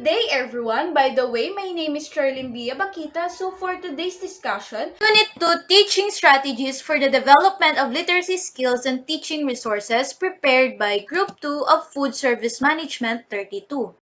day, everyone. By the way, my name is Charlene Bakita. So for today's discussion, Unit 2, Teaching Strategies for the Development of Literacy Skills and Teaching Resources, prepared by Group 2 of Food Service Management 32.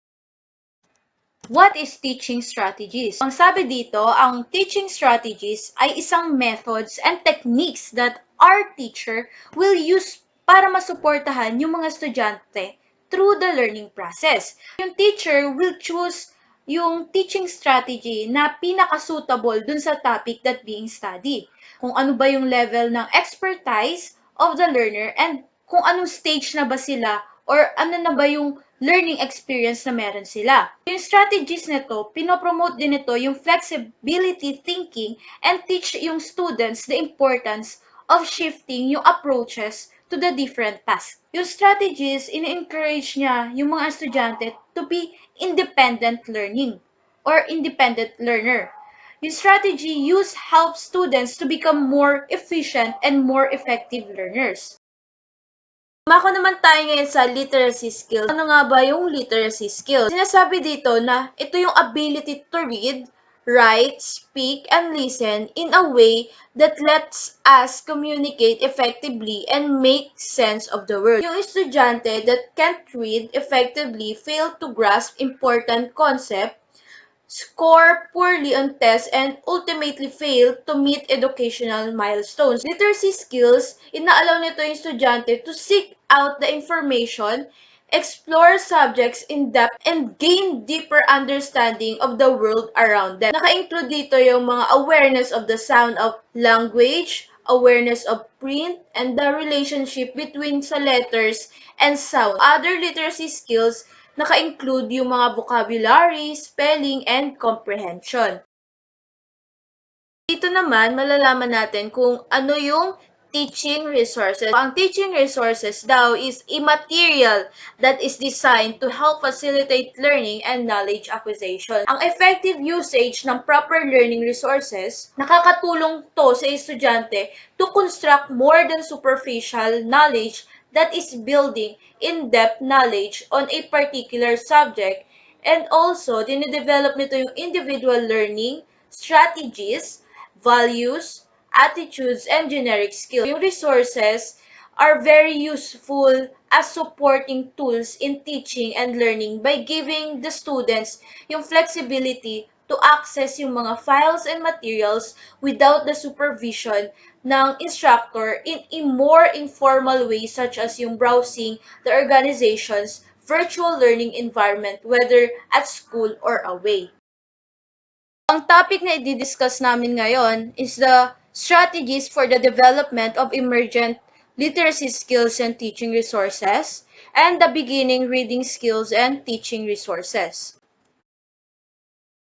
What is teaching strategies? Ang sabi dito, ang teaching strategies ay isang methods and techniques that our teacher will use para masuportahan yung mga estudyante through the learning process. Yung teacher will choose yung teaching strategy na pinaka-suitable dun sa topic that being studied. Kung ano ba yung level ng expertise of the learner and kung anong stage na ba sila or ano na ba yung learning experience na meron sila. Yung strategies nito, pinopromote din ito yung flexibility thinking and teach yung students the importance of shifting yung approaches to the different tasks. Yung strategies, in-encourage niya yung mga estudyante to be independent learning or independent learner. Yung strategy use helps students to become more efficient and more effective learners. Mako naman tayo ngayon sa literacy skills. Ano nga ba yung literacy skills? Sinasabi dito na ito yung ability to read, write, speak, and listen in a way that lets us communicate effectively and make sense of the world. Yung estudyante that can't read effectively fail to grasp important concept, score poorly on tests, and ultimately fail to meet educational milestones. Literacy skills, inaalaw nito yung estudyante to seek out the information, explore subjects in depth, and gain deeper understanding of the world around them. Naka-include dito yung mga awareness of the sound of language, awareness of print, and the relationship between sa letters and sound. Other literacy skills naka-include yung mga vocabulary, spelling, and comprehension. Dito naman, malalaman natin kung ano yung teaching resources. Ang teaching resources daw is a material that is designed to help facilitate learning and knowledge acquisition. Ang effective usage ng proper learning resources, nakakatulong to sa estudyante to construct more than superficial knowledge that is building in-depth knowledge on a particular subject, and also dinidevelop nito yung individual learning strategies, values, attitudes, and generic skills. Yung resources are very useful as supporting tools in teaching and learning by giving the students yung flexibility to access yung mga files and materials without the supervision ng instructor in a more informal way, such as yung browsing the organization's virtual learning environment, whether at school or away. Ang topic na i-discuss namin ngayon is the strategies for the development of emergent literacy skills and teaching resources, and the beginning reading skills and teaching resources.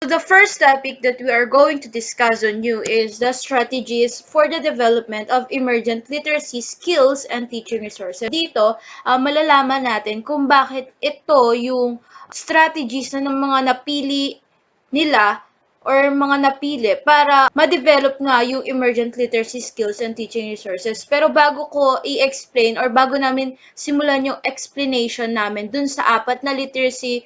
So the first topic that we are going to discuss on you is the strategies for the development of emergent literacy skills and teaching resources. Dito, malalaman natin kung bakit ito yung strategies na ng mga napili nila or mga napili para ma-develop nga yung emergent literacy skills and teaching resources. Pero bago ko i-explain or bago namin simulan yung explanation namin dun sa apat na literacy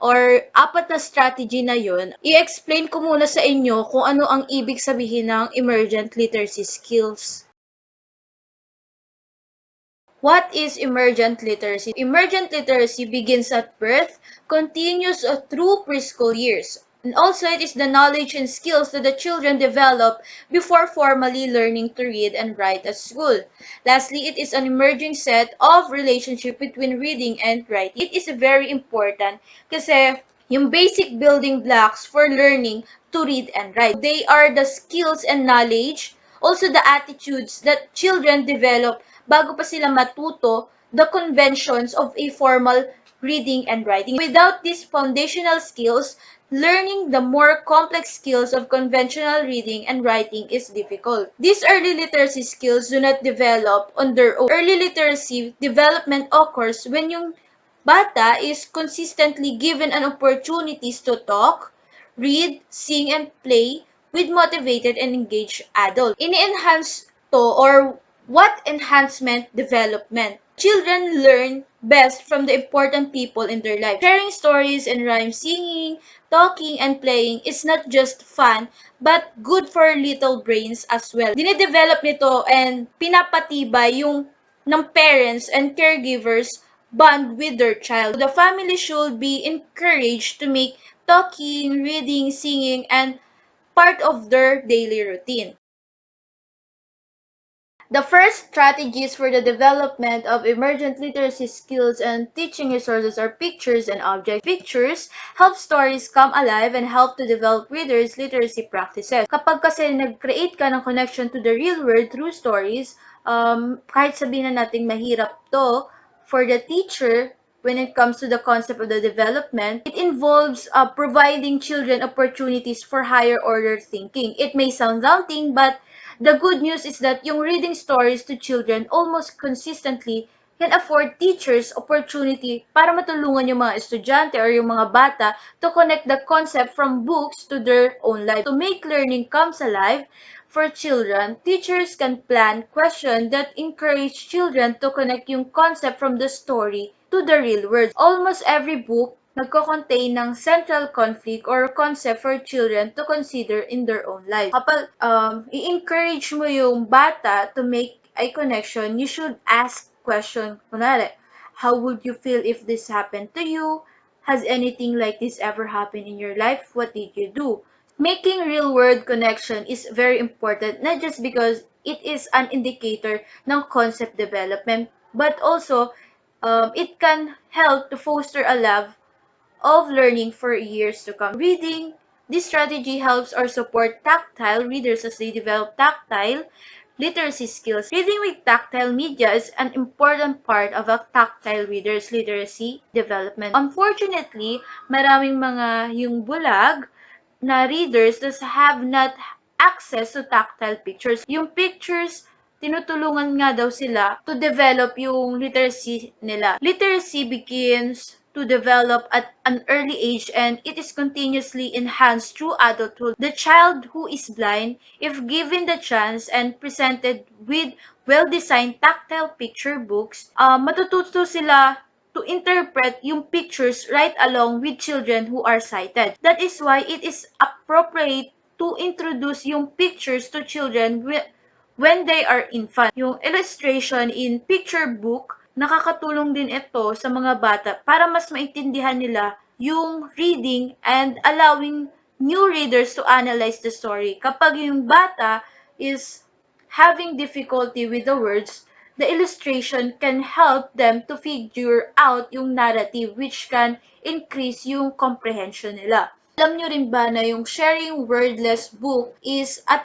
or apat na strategy na yun, i-explain ko muna sa inyo kung ano ang ibig sabihin ng emergent literacy skills. What is emergent literacy? Emergent literacy begins at birth, continues through preschool years. And also, it is the knowledge and skills that the children develop before formally learning to read and write at school. Lastly, it is an emerging set of relationship between reading and writing. It is very important kasi yung basic building blocks for learning to read and write. They are the skills and knowledge, also the attitudes that children develop bago pa sila matuto the conventions of a formal reading and writing. Without these foundational skills, learning the more complex skills of conventional reading and writing is difficult. These early literacy skills do not develop on their own. Early literacy development occurs when yung bata is consistently given an opportunities to talk, read, sing, and play with motivated and engaged adults. Ini-enhance to or What enhancement development? Children learn best from the important people in their life. Sharing stories and rhymes, singing, talking, and playing is not just fun, but good for little brains as well. Dinidevelop nito and pinapatibay yung ng parents and caregivers bond with their child. The family should be encouraged to make talking, reading, singing, and part of their daily routine. The first strategies for the development of emergent literacy skills and teaching resources are pictures and objects. Pictures help stories come alive and help to develop readers' literacy practices. Kapag kasi nag-create ka ng connection to the real world through stories, kahit sabihin na natin mahirap to, for the teacher, when it comes to the concept of the development, it involves providing children opportunities for higher order thinking. It may sound daunting, but the good news is that yung reading stories to children almost consistently can afford teachers opportunity para matulungan yung mga estudyante or yung mga bata to connect the concept from books to their own lives. To make learning comes alive for children, teachers can plan questions that encourage children to connect yung concept from the story to the real world. Almost every book nagko-contain ng central conflict or concept for children to consider in their own life. Kapag i-encourage mo yung bata to make a connection, you should ask question. Kunwari, how would you feel if this happened to you? Has anything like this ever happened in your life? What did you do? Making real-world connection is very important, not just because it is an indicator ng concept development, but also it can help to foster a love of learning for years to come. Reading, this strategy helps or support tactile readers as they develop tactile literacy skills. Reading with tactile media is an important part of a tactile reader's literacy development. Unfortunately, maraming mga yung bulag na readers that have not access to tactile pictures. Yung pictures, tinutulungan nga daw sila to develop yung literacy nila. Literacy begins to develop at an early age and it is continuously enhanced through adulthood. The child who is blind, if given the chance and presented with well-designed tactile picture books, matututo sila to interpret yung pictures right along with children who are sighted. That is why it is appropriate to introduce yung pictures to children when they are infant. Yung illustration in picture book, nakakatulong din ito sa mga bata para mas maintindihan nila yung reading and allowing new readers to analyze the story. Kapag yung bata is having difficulty with the words, the illustration can help them to figure out yung narrative which can increase yung comprehension nila. Alam nyo rin ba na yung sharing wordless book is a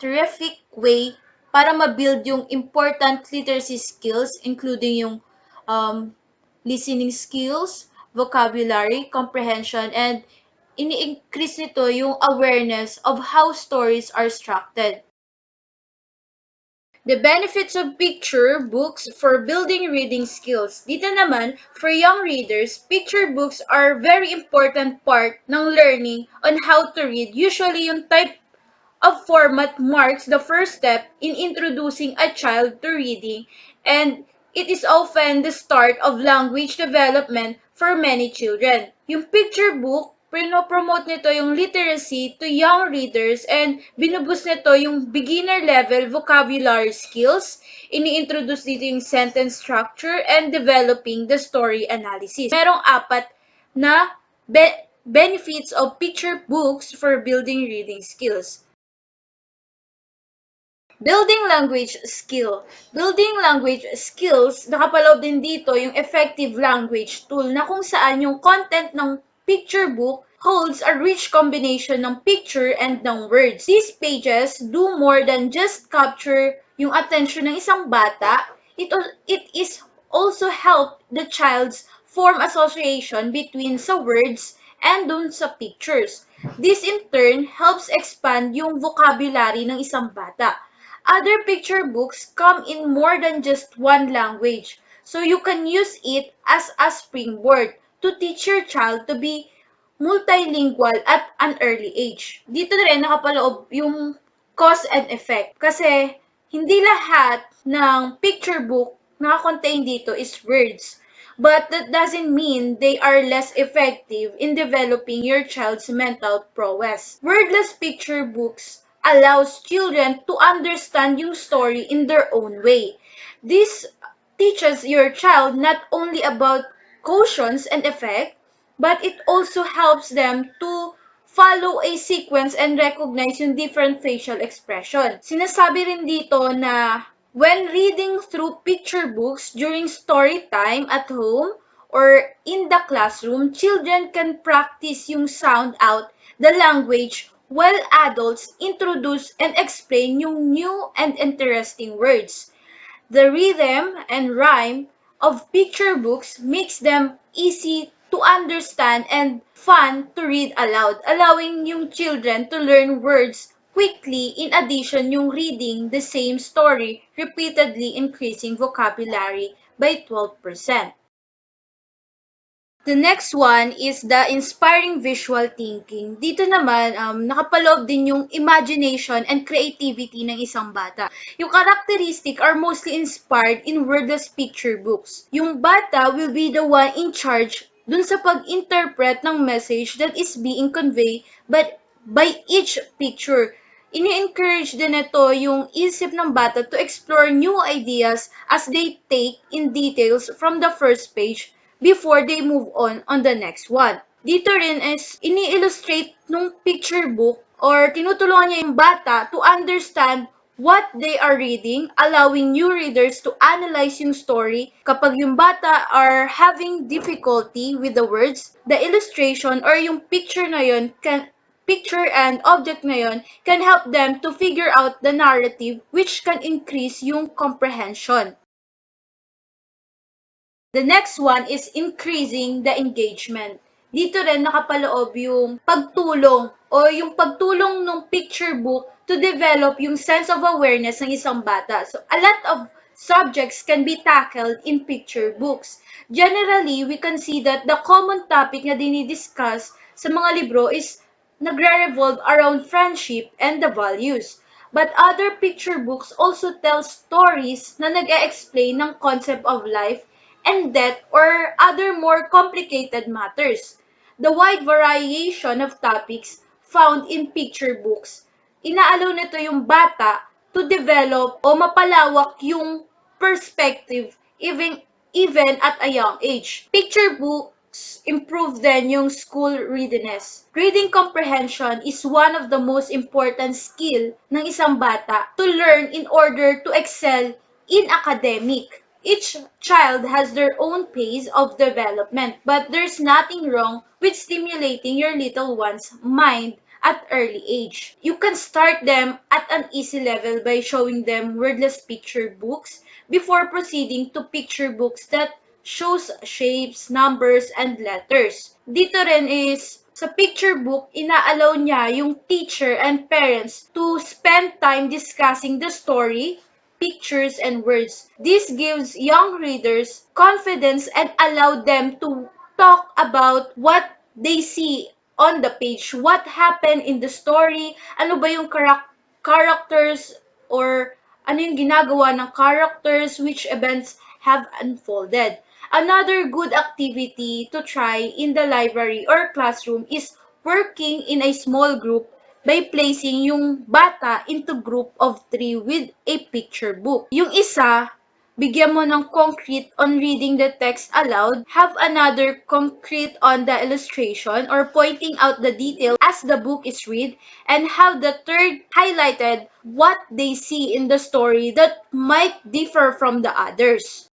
terrific way para ma-build yung important literacy skills including yung listening skills, vocabulary, comprehension, and ini-increase nito yung awareness of how stories are structured. The benefits of picture books for building reading skills. Dito naman, for young readers, picture books are very important part ng learning on how to read. Usually, yung type of format marks the first step in introducing a child to reading, and it is often the start of language development for many children. Yung picture book, pinopromote nito yung literacy to young readers and binubus nito yung beginner level vocabulary skills, ini-introduce dito yung sentence structure and developing the story analysis. Merong apat na benefits of picture books for building reading skills. Building language skill. Building language skills, nakapaloob din dito yung effective language tool na kung saan yung content ng picture book holds a rich combination ng picture and ng words. These pages do more than just capture yung attention ng isang bata. It is also help the child's form association between sa words and dun sa pictures. This in turn helps expand yung vocabulary ng isang bata. Other picture books come in more than just one language, so you can use it as a springboard to teach your child to be multilingual at an early age. Dito rin nakapaloob yung cause and effect kasi Hindi lahat ng picture book na contain dito is words. But that doesn't mean they are less effective in developing your child's mental prowess. Wordless picture books allows children to understand yung story in their own way. This teaches your child not only about cautions and effect, but it also helps them to follow a sequence and recognize yung different facial expression. Sinasabi rin dito na when reading through picture books during story time at home or in the classroom, children can practice yung sound out the language while adults introduce and explain yung new and interesting words. The rhythm and rhyme of picture books makes them easy to understand and fun to read aloud, allowing yung children to learn words quickly. In addition, yung reading the same story repeatedly increasing vocabulary by 12%. The next one is the inspiring visual thinking. Dito naman, nakapaloob din yung imagination and creativity ng isang bata. Yung characteristic are mostly inspired in wordless picture books. Yung bata will be the one in charge dun sa pag-interpret ng message that is being conveyed but by each picture. Ini-encourage din ito yung isip ng bata to explore new ideas as they take in details from the first page before they move on the next one. Dito rin is ini-illustrate nung picture book or tinutulungan niya yung bata to understand what they are reading, allowing new readers to analyze yung story. Kapag yung bata are having difficulty with the words, the illustration or yung picture and object na yun can help them to figure out the narrative which can increase yung comprehension. The next one is increasing the engagement. Dito rin nakapaloob yung pagtulong o yung pagtulong ng picture book to develop yung sense of awareness ng isang bata. So, a lot of subjects can be tackled in picture books. Generally, we can see that the common topic na dinidiscuss sa mga libro is nagre-revolve around friendship and the values. But other picture books also tell stories na nag-e-explain ng concept of life and death or other more complicated matters. The wide variation of topics found in picture books, inaalaw nito yung bata to develop o mapalawak yung perspective even at a young age. Picture books improve then yung school readiness. Reading comprehension is one of the most important skill ng isang bata to learn in order to excel in academic. Each child has their own pace of development, but there's nothing wrong with stimulating your little one's mind at early age. You can start them at an easy level by showing them wordless picture books before proceeding to picture books that shows shapes, numbers, and letters. Dito rin is sa picture book, inaalaw niya yung teacher and parents to spend time discussing the story, pictures, and words. This gives young readers confidence and allow them to talk about what they see on the page, what happened in the story, ano ba yung characters or ano yung ginagawa ng characters, which events have unfolded. Another good activity to try in the library or classroom is working in a small group by placing yung bata into group of 3 with a picture book. Yung isa, bigyan mo ng concrete on reading the text aloud, have another concrete on the illustration or pointing out the detail as the book is read, and have the third highlighted what they see in the story that might differ from the others.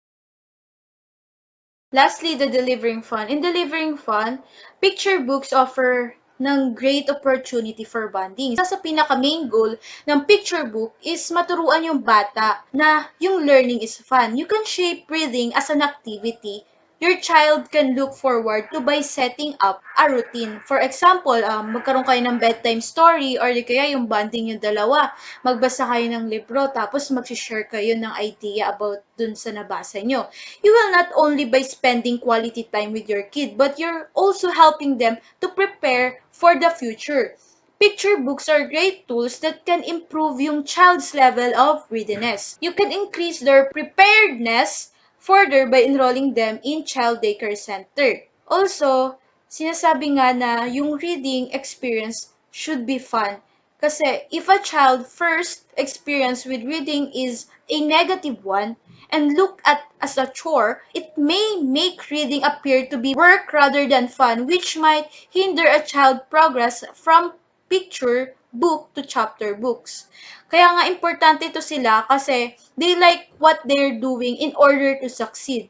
Lastly, the delivering fun. In delivering fun, picture books offer ng great opportunity for bonding. Isa sa pinaka-main goal ng picture book is maturuan yung bata na yung learning is fun. You can shape reading as an activity your child can look forward to by setting up a routine. For example, magkaroon kayo ng bedtime story or di kaya yung bonding yung dalawa. Magbasa kayo ng libro tapos mag-share kayo ng idea about dun sa nabasa nyo. You will not only by spending quality time with your kid, but you're also helping them to prepare for the future. Picture books are great tools that can improve yung child's level of readiness. You can increase their preparedness further by enrolling them in child daycare center. Also, sinasabi nga na yung reading experience should be fun. Kasi if a child first experience with reading is a negative one and look at as a chore, it may make reading appear to be work rather than fun, which might hinder a child progress from picture book to chapter books. Kaya nga importante to sila kasi they like what they're doing in order to succeed.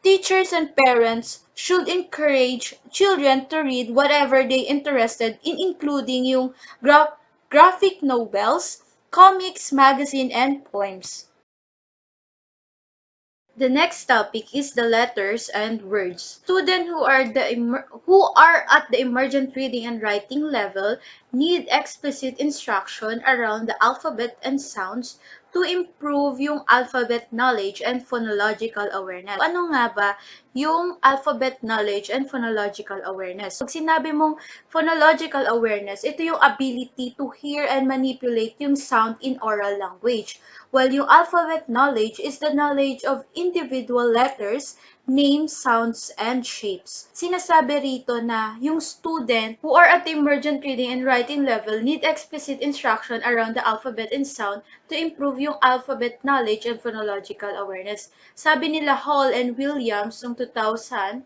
Teachers and parents should encourage children to read whatever they interested in, including yung graphic novels, comics, magazine, and poems. The next topic is the letters and words. Students who are at the emergent reading and writing level need explicit instruction around the alphabet and sounds to improve yung alphabet knowledge and phonological awareness. Ano nga ba yung alphabet knowledge and phonological awareness? Pag sinabi mong phonological awareness, ito yung ability to hear and manipulate yung sound in oral language. While yung alphabet knowledge is the knowledge of individual letters, names, sounds, and shapes. Sinasabi rito na yung student who are at the emergent reading and writing level need explicit instruction around the alphabet and sound to improve yung alphabet knowledge and phonological awareness. Sabi nila Hall and Williams noong 2000,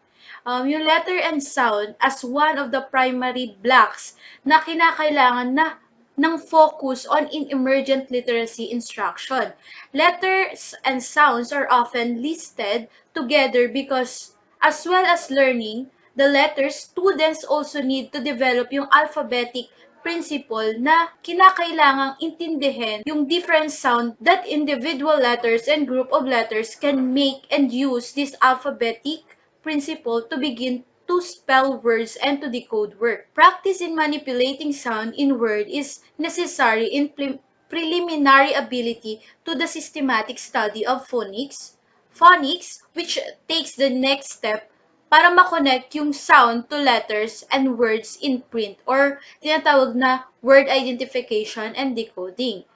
yung letter and sound as one of the primary blocks na kinakailangan na ng focus on in emergent literacy instruction. Letters and sounds are often listed together because as well as learning the letters, students also need to develop yung alphabetic principle na kinakailangang intindihin yung different sound that individual letters and group of letters can make and use this alphabetic principle to begin to spell words and to decode word. Practice in manipulating sound in word is necessary in preliminary ability to the systematic study of phonics, which takes the next step para makonect yung sound to letters and words in print or tinatawag na word identification and decoding.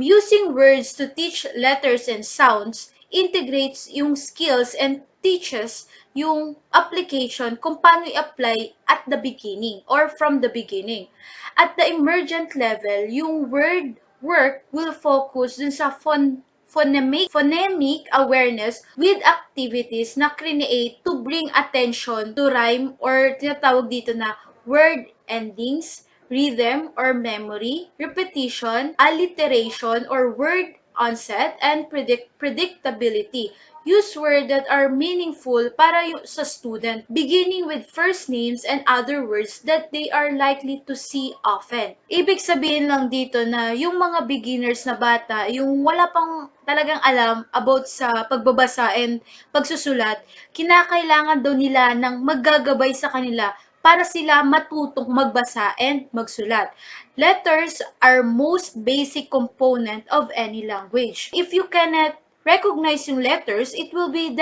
Using words to teach letters and sounds integrates yung skills and teaches yung application kung paano i-apply at the beginning or from the beginning. At the emergent level, yung word work will focus dun sa phonemic awareness with activities na create to bring attention to rhyme or tinatawag dito na word endings, rhythm or memory, repetition, alliteration or word onset, and predictability. Use words that are meaningful para sa student, beginning with first names and other words that they are likely to see often. Ibig sabihin lang dito na yung mga beginners na bata, yung wala pang talagang alam about sa pagbabasa and pagsusulat, kinakailangan daw nila ng maggagabay sa kanila para sila matutong magbasa and magsulat. Letters are most basic component of any language. If you cannot recognize yung letters, it will be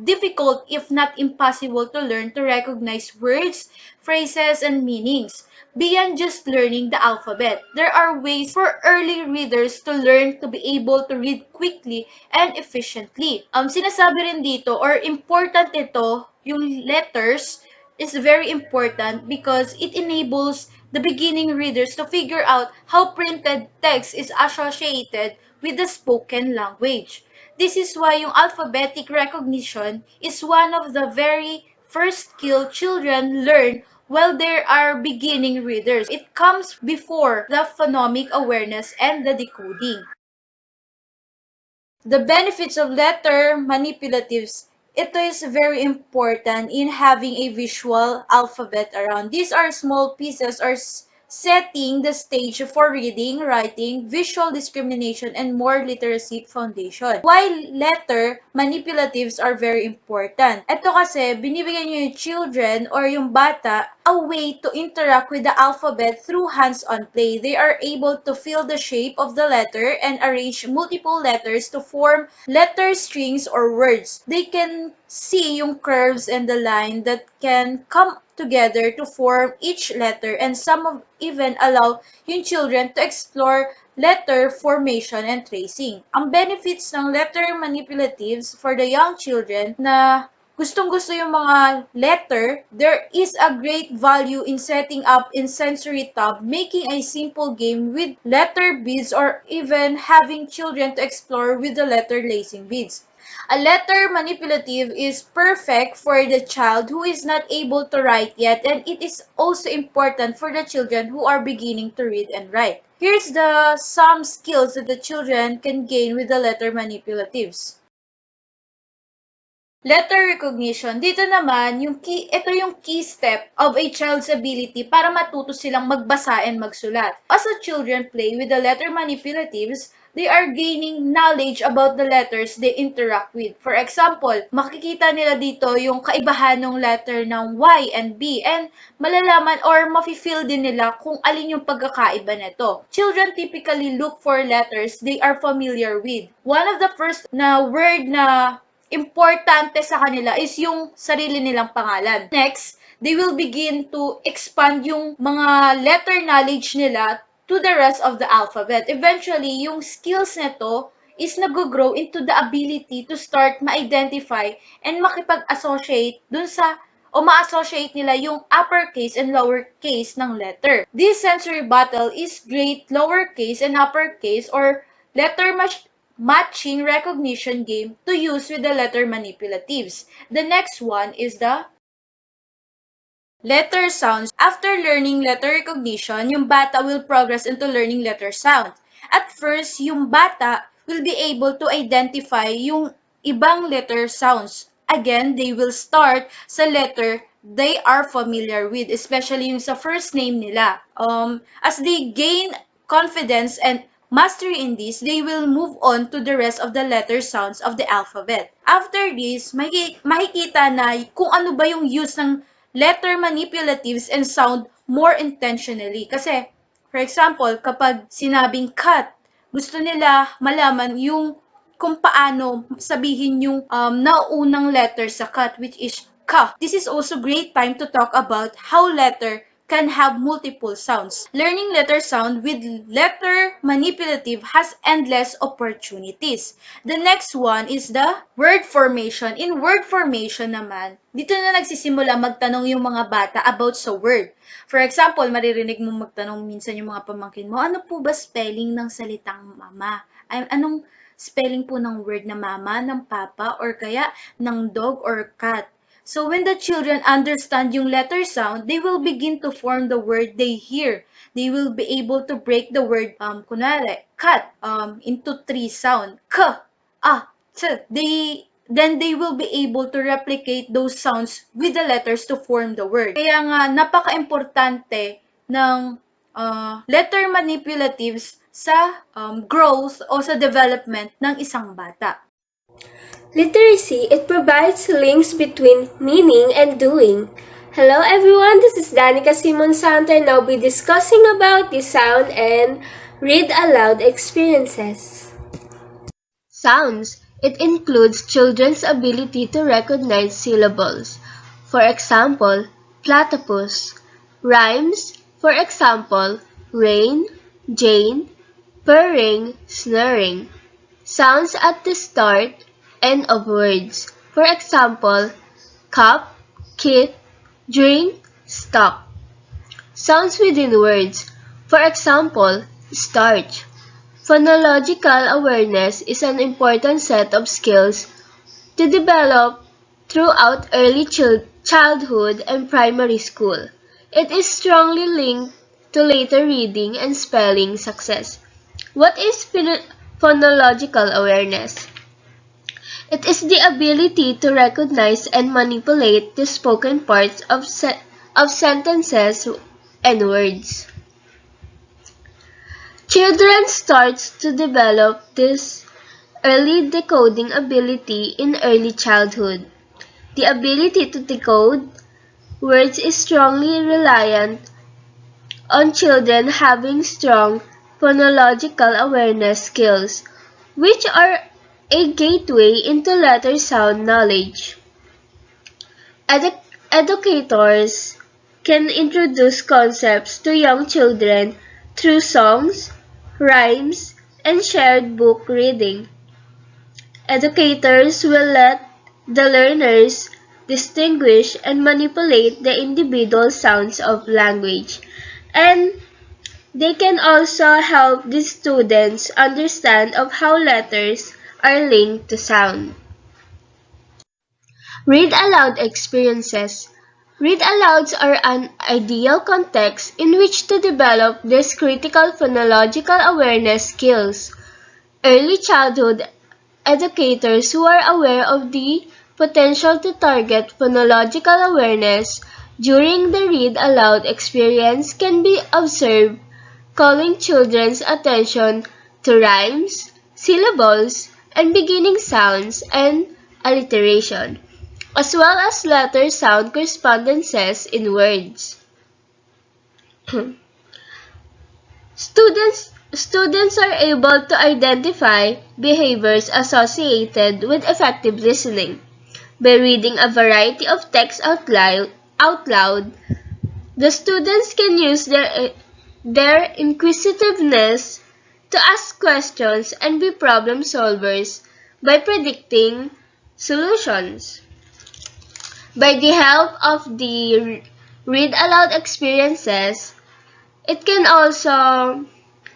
difficult if not impossible to learn to recognize words, phrases, and meanings. Beyond just learning the alphabet, there are ways for early readers to learn to be able to read quickly and efficiently. Sinasabi rin dito, or important ito, yung letters is very important because it enables the beginning readers to figure out how printed text is associated with the spoken language. This is why yung alphabetic recognition is one of the very first skill children learn while they are beginning readers. It comes before the phonemic awareness and the decoding. The benefits of letter manipulatives. Ito is very important in having a visual alphabet around. These are small pieces or setting the stage for reading, writing, visual discrimination, and more literacy foundation. While letter manipulatives are very important. Ito kasi, binibigyan nyo yung children or yung bata a way to interact with the alphabet through hands-on play. They are able to feel the shape of the letter and arrange multiple letters to form letter strings or words. They can see yung curves and the line that can come together to form each letter, and even allow yung children to explore letter formation and tracing. Ang benefits ng letter manipulatives for the young children na gustong-gusto yung mga letter, there is a great value in setting up in sensory tab, making a simple game with letter beads, or even having children to explore with the letter lacing beads. A letter manipulative is perfect for the child who is not able to write yet, and it is also important for the children who are beginning to read and write. Here's some skills that the children can gain with the letter manipulatives. Letter recognition. Dito naman, ito yung key step of a child's ability para matuto silang magbasa and magsulat. As the children play with the letter manipulatives, they are gaining knowledge about the letters they interact with. For example, makikita nila dito yung kaibahan ng letter ng Y and B, and malalaman or mafe-feel din nila kung alin yung pagkakaiba nito. Children typically look for letters they are familiar with. One of the first na word na importante sa kanila is yung sarili nilang pangalan. Next, they will begin to expand yung mga letter knowledge nila to the rest of the alphabet. Eventually, yung skills nito is nag-grow into the ability to start ma-identify and makipag-associate dun sa o ma-associate nila yung uppercase and lowercase ng letter. This sensory battle is great lowercase and uppercase or letter matching recognition game to use with the letter manipulatives. The next one is the letter sounds. After learning letter recognition, yung bata will progress into learning letter sound. At first, yung bata will be able to identify yung ibang letter sounds. Again, they will start sa letter they are familiar with, especially yung sa first name nila. As they gain confidence and mastery in this, they will move on to the rest of the letter sounds of the alphabet. After this, makikita na kung ano ba yung use ng letter manipulatives and sound more intentionally. Kasi, for example, kapag sinabing cut, gusto nila malaman yung kung paano sabihin yung naunang letter sa cut, which is ka. This is also great time to talk about how letter can have multiple sounds. Learning letter sound with letter manipulative has endless opportunities. The next one is the word formation. In word formation naman, dito na nagsisimula magtanong yung mga bata about sa word. For example, maririnig mo magtanong minsan yung mga pamangkin mo, ano po ba spelling ng salitang mama? Anong spelling po ng word na mama, ng papa, or kaya ng dog or cat? So when the children understand yung letter sound, they will begin to form the word they hear. They will be able to break the word, kunwari, cut, into 3 sound. K, a, t. Then they will be able to replicate those sounds with the letters to form the word. Kaya nga, napaka-importante ng letter manipulatives sa growth o sa development ng isang bata. Literacy, it provides links between meaning and doing. Hello everyone, this is Danica Simon Santer and I'll be discussing about the sound and read aloud experiences. Sounds, it includes children's ability to recognize syllables. For example, platypus. Rhymes, for example, rain, Jane, purring, snurring. Sounds at the start, end of words. For example, cup, kit, drink, stop. Sounds within words. For example, starch. Phonological awareness is an important set of skills to develop throughout early childhood and primary school. It is strongly linked to later reading and spelling success. What is phonological awareness? It is the ability to recognize and manipulate the spoken parts of sentences and words. Children start to develop this early decoding ability in early childhood. The ability to decode words is strongly reliant on children having strong phonological awareness skills, which are a gateway into letter sound knowledge. Educators can introduce concepts to young children through songs, rhymes, and shared book reading. Educators will let the learners distinguish and manipulate the individual sounds of language, and they can also help the students understand of how letters are linked to sound. Read aloud experiences. Read alouds are an ideal context in which to develop these critical phonological awareness skills. Early childhood educators who are aware of the potential to target phonological awareness during the read aloud experience can be observed calling children's attention to rhymes, syllables, and beginning sounds and alliteration, as well as letter sound correspondences in words. Students are able to identify behaviors associated with effective listening. By reading a variety of text out loud, the students can use their inquisitiveness to ask questions and be problem solvers by predicting solutions. By the help of the read aloud experiences, it can also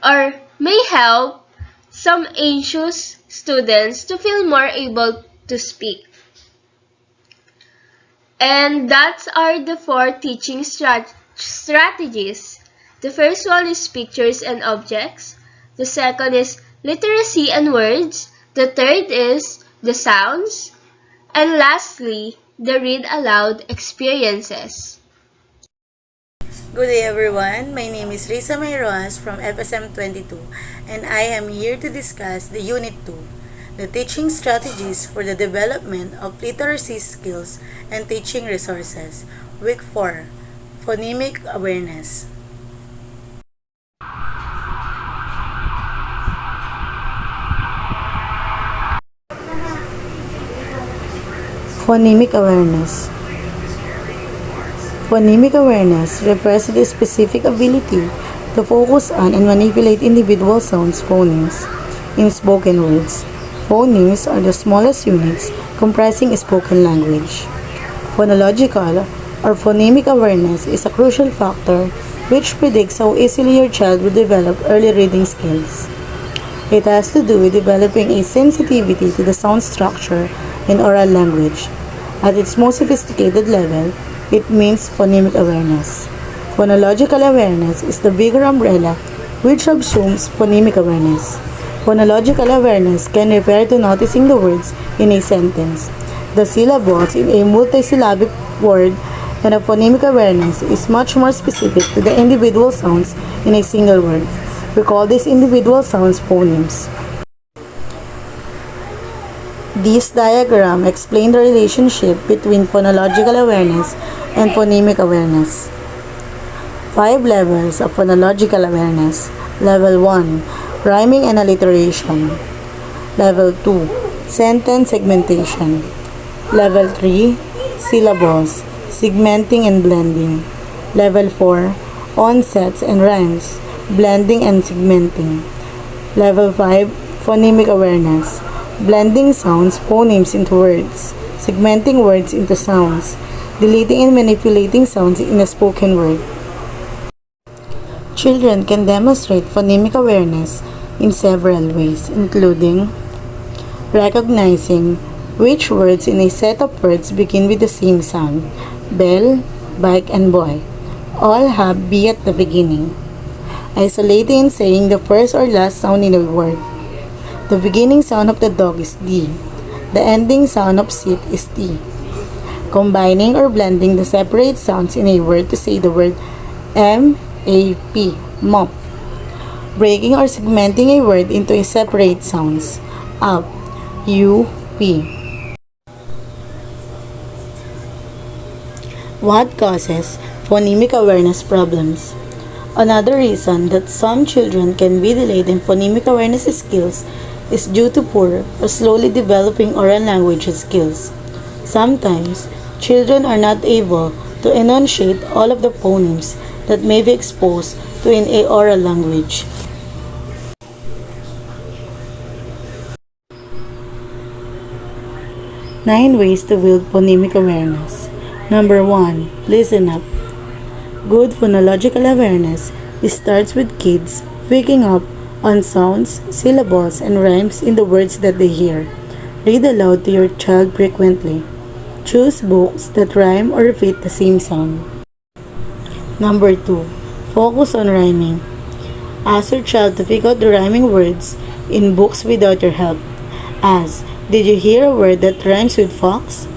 or may help some anxious students to feel more able to speak. And that are the 4 teaching strategies. The first one is pictures and objects. The second is literacy and words. The third is the sounds. And lastly, the read aloud experiences. Good day everyone, my name is Risa Mayroas from FSM 22 and I am here to discuss the Unit 2, the teaching strategies for the development of literacy skills and teaching resources. Week 4, phonemic awareness. Phonemic awareness. Phonemic awareness refers to the specific ability to focus on and manipulate individual sounds phonemes in spoken words. Phonemes are the smallest units comprising spoken language. Phonological or phonemic awareness is a crucial factor which predicts how easily your child will develop early reading skills. It has to do with developing a sensitivity to the sound structure in oral language. At its most sophisticated level, it means phonemic awareness. Phonological awareness is the bigger umbrella which subsumes phonemic awareness. Phonological awareness can refer to noticing the words in a sentence, the syllables in a multisyllabic word, and a phonemic awareness is much more specific to the individual sounds in a single word. We call these individual sounds phonemes. This diagram explains the relationship between phonological awareness and phonemic awareness. 5 levels of phonological awareness. Level 1, rhyming and alliteration. Level 2, sentence segmentation. Level 3, syllables, segmenting and blending. Level 4, onsets and rhymes, blending and segmenting. Level 5, phonemic awareness, blending sounds, phonemes into words, segmenting words into sounds, deleting and manipulating sounds in a spoken word. Children can demonstrate phonemic awareness in several ways, including recognizing which words in a set of words begin with the same sound. Bell, bike, and boy all have B at the beginning. Isolating and saying the first or last sound in a word. The beginning sound of the dog is D. The ending sound of sit is T. Combining or blending the separate sounds in a word to say the word M-A-P, mop. Breaking or segmenting a word into a separate sounds. Up, U-P. What causes phonemic awareness problems? Another reason that some children can be delayed in phonemic awareness skills is due to poor or slowly developing oral language skills. Sometimes, children are not able to enunciate all of the phonemes that may be exposed to in a oral language. Nine ways to build phonemic awareness. Number 1. Listen up. Good phonological awareness starts with kids picking up on sounds, syllables, and rhymes in the words that they hear. Read aloud to your child frequently. Choose books that rhyme or repeat the same sound. Number 2. Focus on rhyming. Ask your child to pick out the rhyming words in books without your help. Ask, did you hear a word that rhymes with fox?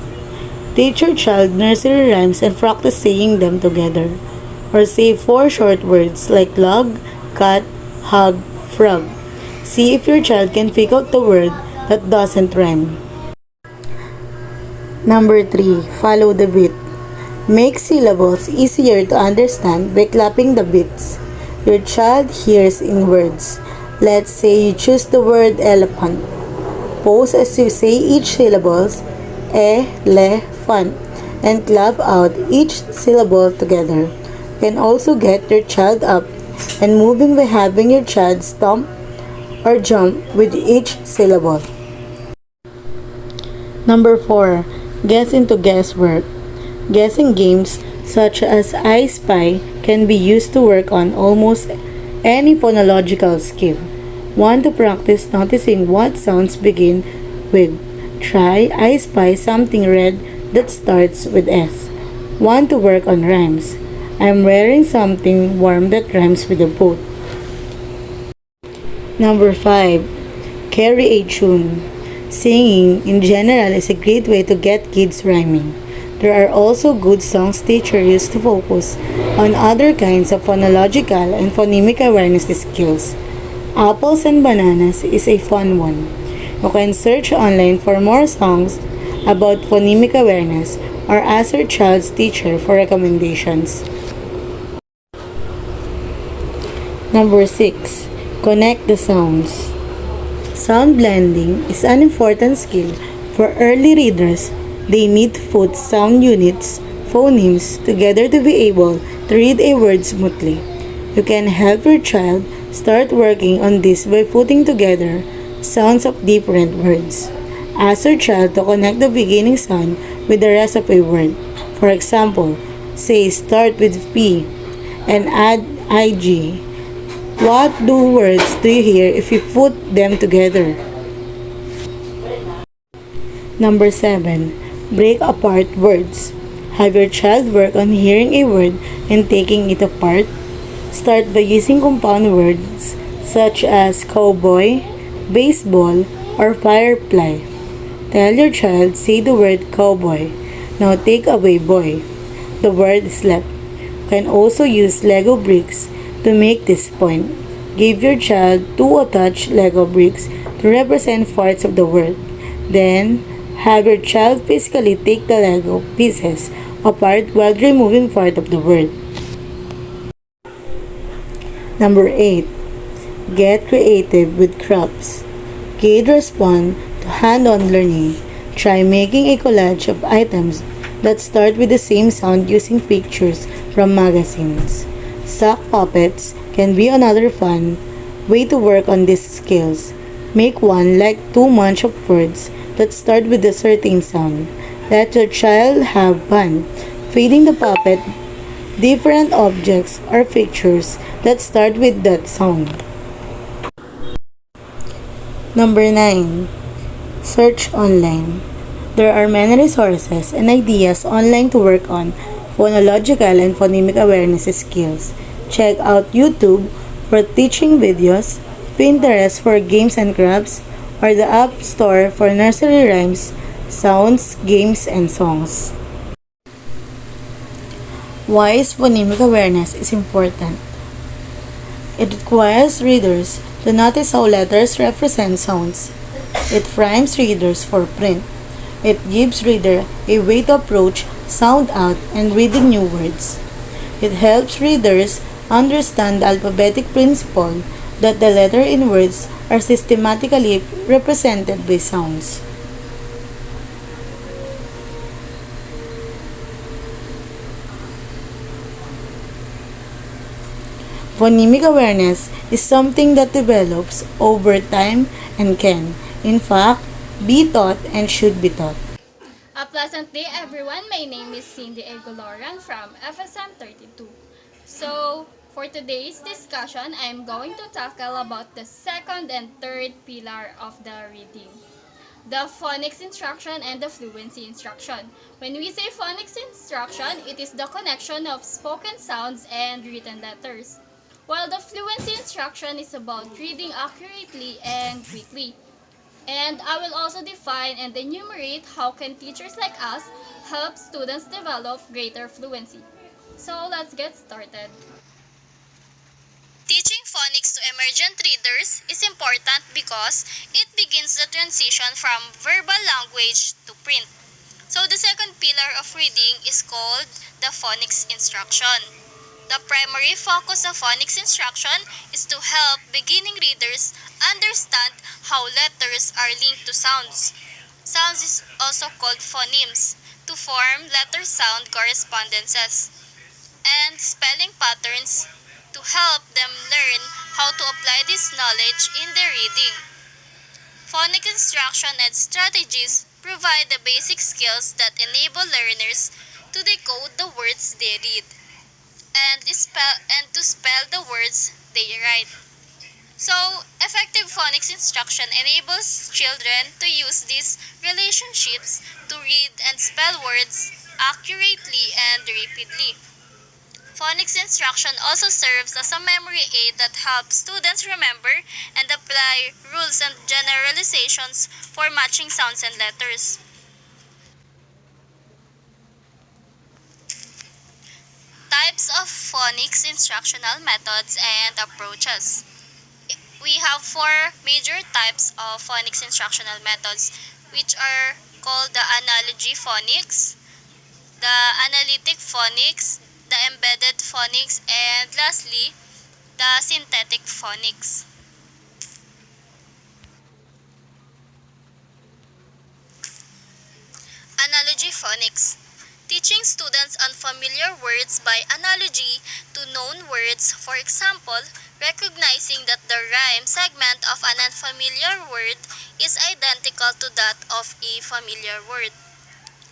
Teach your child nursery rhymes and practice saying them together. Or say 4 short words like log, cat, hug, frog. See if your child can pick out the word that doesn't rhyme. Number 3. Follow the beat. Make syllables easier to understand by clapping the beats your child hears in words. Let's say you choose the word elephant. Pause as you say each syllable, elephant, and clap out each syllable together. You can also get your child up and moving by having your child stomp or jump with each syllable. Number 4. Guess into guesswork. Guessing games such as I Spy can be used to work on almost any phonological skill. Want to practice noticing what sounds begin with. Try I spy something red that starts with S. Want to work on rhymes. I'm wearing something warm that rhymes with a boat. Number 5. Carry a tune. Singing in general is a great way to get kids rhyming. There are also good songs teachers use to focus on other kinds of phonological and phonemic awareness skills. Apples and Bananas is a fun one. You can search online for more songs about phonemic awareness or ask your child's teacher for recommendations. Number 6. Connect the sounds. Sound blending is an important skill for early readers. They need to put sound units, phonemes, together to be able to read a word smoothly. You can help your child start working on this by putting together sounds of different words. Ask your child to connect the beginning sound with the rest of a word. For example, say start with P and add IG. What words do you hear if you put them together? Number 7. Break apart words. Have your child work on hearing a word and taking it apart. Start by using compound words such as cowboy, baseball, or firefly. Tell your child, say the word cowboy. Now take away boy. The word is left. You can also use Lego bricks to make this point. Give your child 2 attached Lego bricks to represent parts of the word. Then, have your child physically take the Lego pieces apart while removing part of the word. Number 8. Get creative with crafts. Kids respond to hand-on learning. Try making a collage of items that start with the same sound using pictures from magazines. Sock puppets can be another fun way to work on these skills. Make one like 2 bunch of words that start with a certain sound. Let your child have fun feeding the puppet different objects or pictures that start with that sound. Number 9. Search online. There are many resources and ideas online to work on phonological and phonemic awareness skills. Check out YouTube for teaching videos, Pinterest for games and crafts, or the App Store for nursery rhymes, sounds, games, and songs. Why is phonemic awareness is important? It requires readers to notice how letters represent sounds. It primes readers for print. It gives reader a way to approach sound out and reading new words. It helps readers understand the alphabetic principle that the letter in words are systematically represented by sounds. Phonemic awareness is something that develops over time and can, in fact, be taught and should be taught. A pleasant day, everyone. My name is Cindy Egoloran from FSM 32. So, for today's discussion, I'm going to tackle about the second and third pillar of the reading. The phonics instruction and the fluency instruction. When we say phonics instruction, it is the connection of spoken sounds and written letters. While the fluency instruction is about reading accurately and quickly. And I will also define and enumerate how can teachers like us help students develop greater fluency. So let's get started. Teaching phonics to emergent readers is important because it begins the transition from verbal language to print. So the second pillar of reading is called the phonics instruction. The primary focus of phonics instruction is to help beginning readers understand how letters are linked to sounds. Sounds is also called phonemes to form letter-sound correspondences and spelling patterns to help them learn how to apply this knowledge in their reading. Phonics instruction and strategies provide the basic skills that enable learners to decode the words they read and to spell the words they write. So, effective phonics instruction enables children to use these relationships to read and spell words accurately and rapidly. Phonics instruction also serves as a memory aid that helps students remember and apply rules and generalizations for matching sounds and letters. Types of phonics instructional methods and approaches. We have four major types of phonics instructional methods, which are called the analogy phonics, the analytic phonics, the embedded phonics, and lastly, the synthetic phonics. Analogy phonics. Teaching students unfamiliar words by analogy to known words. For example, recognizing that the rhyme segment of an unfamiliar word is identical to that of a familiar word.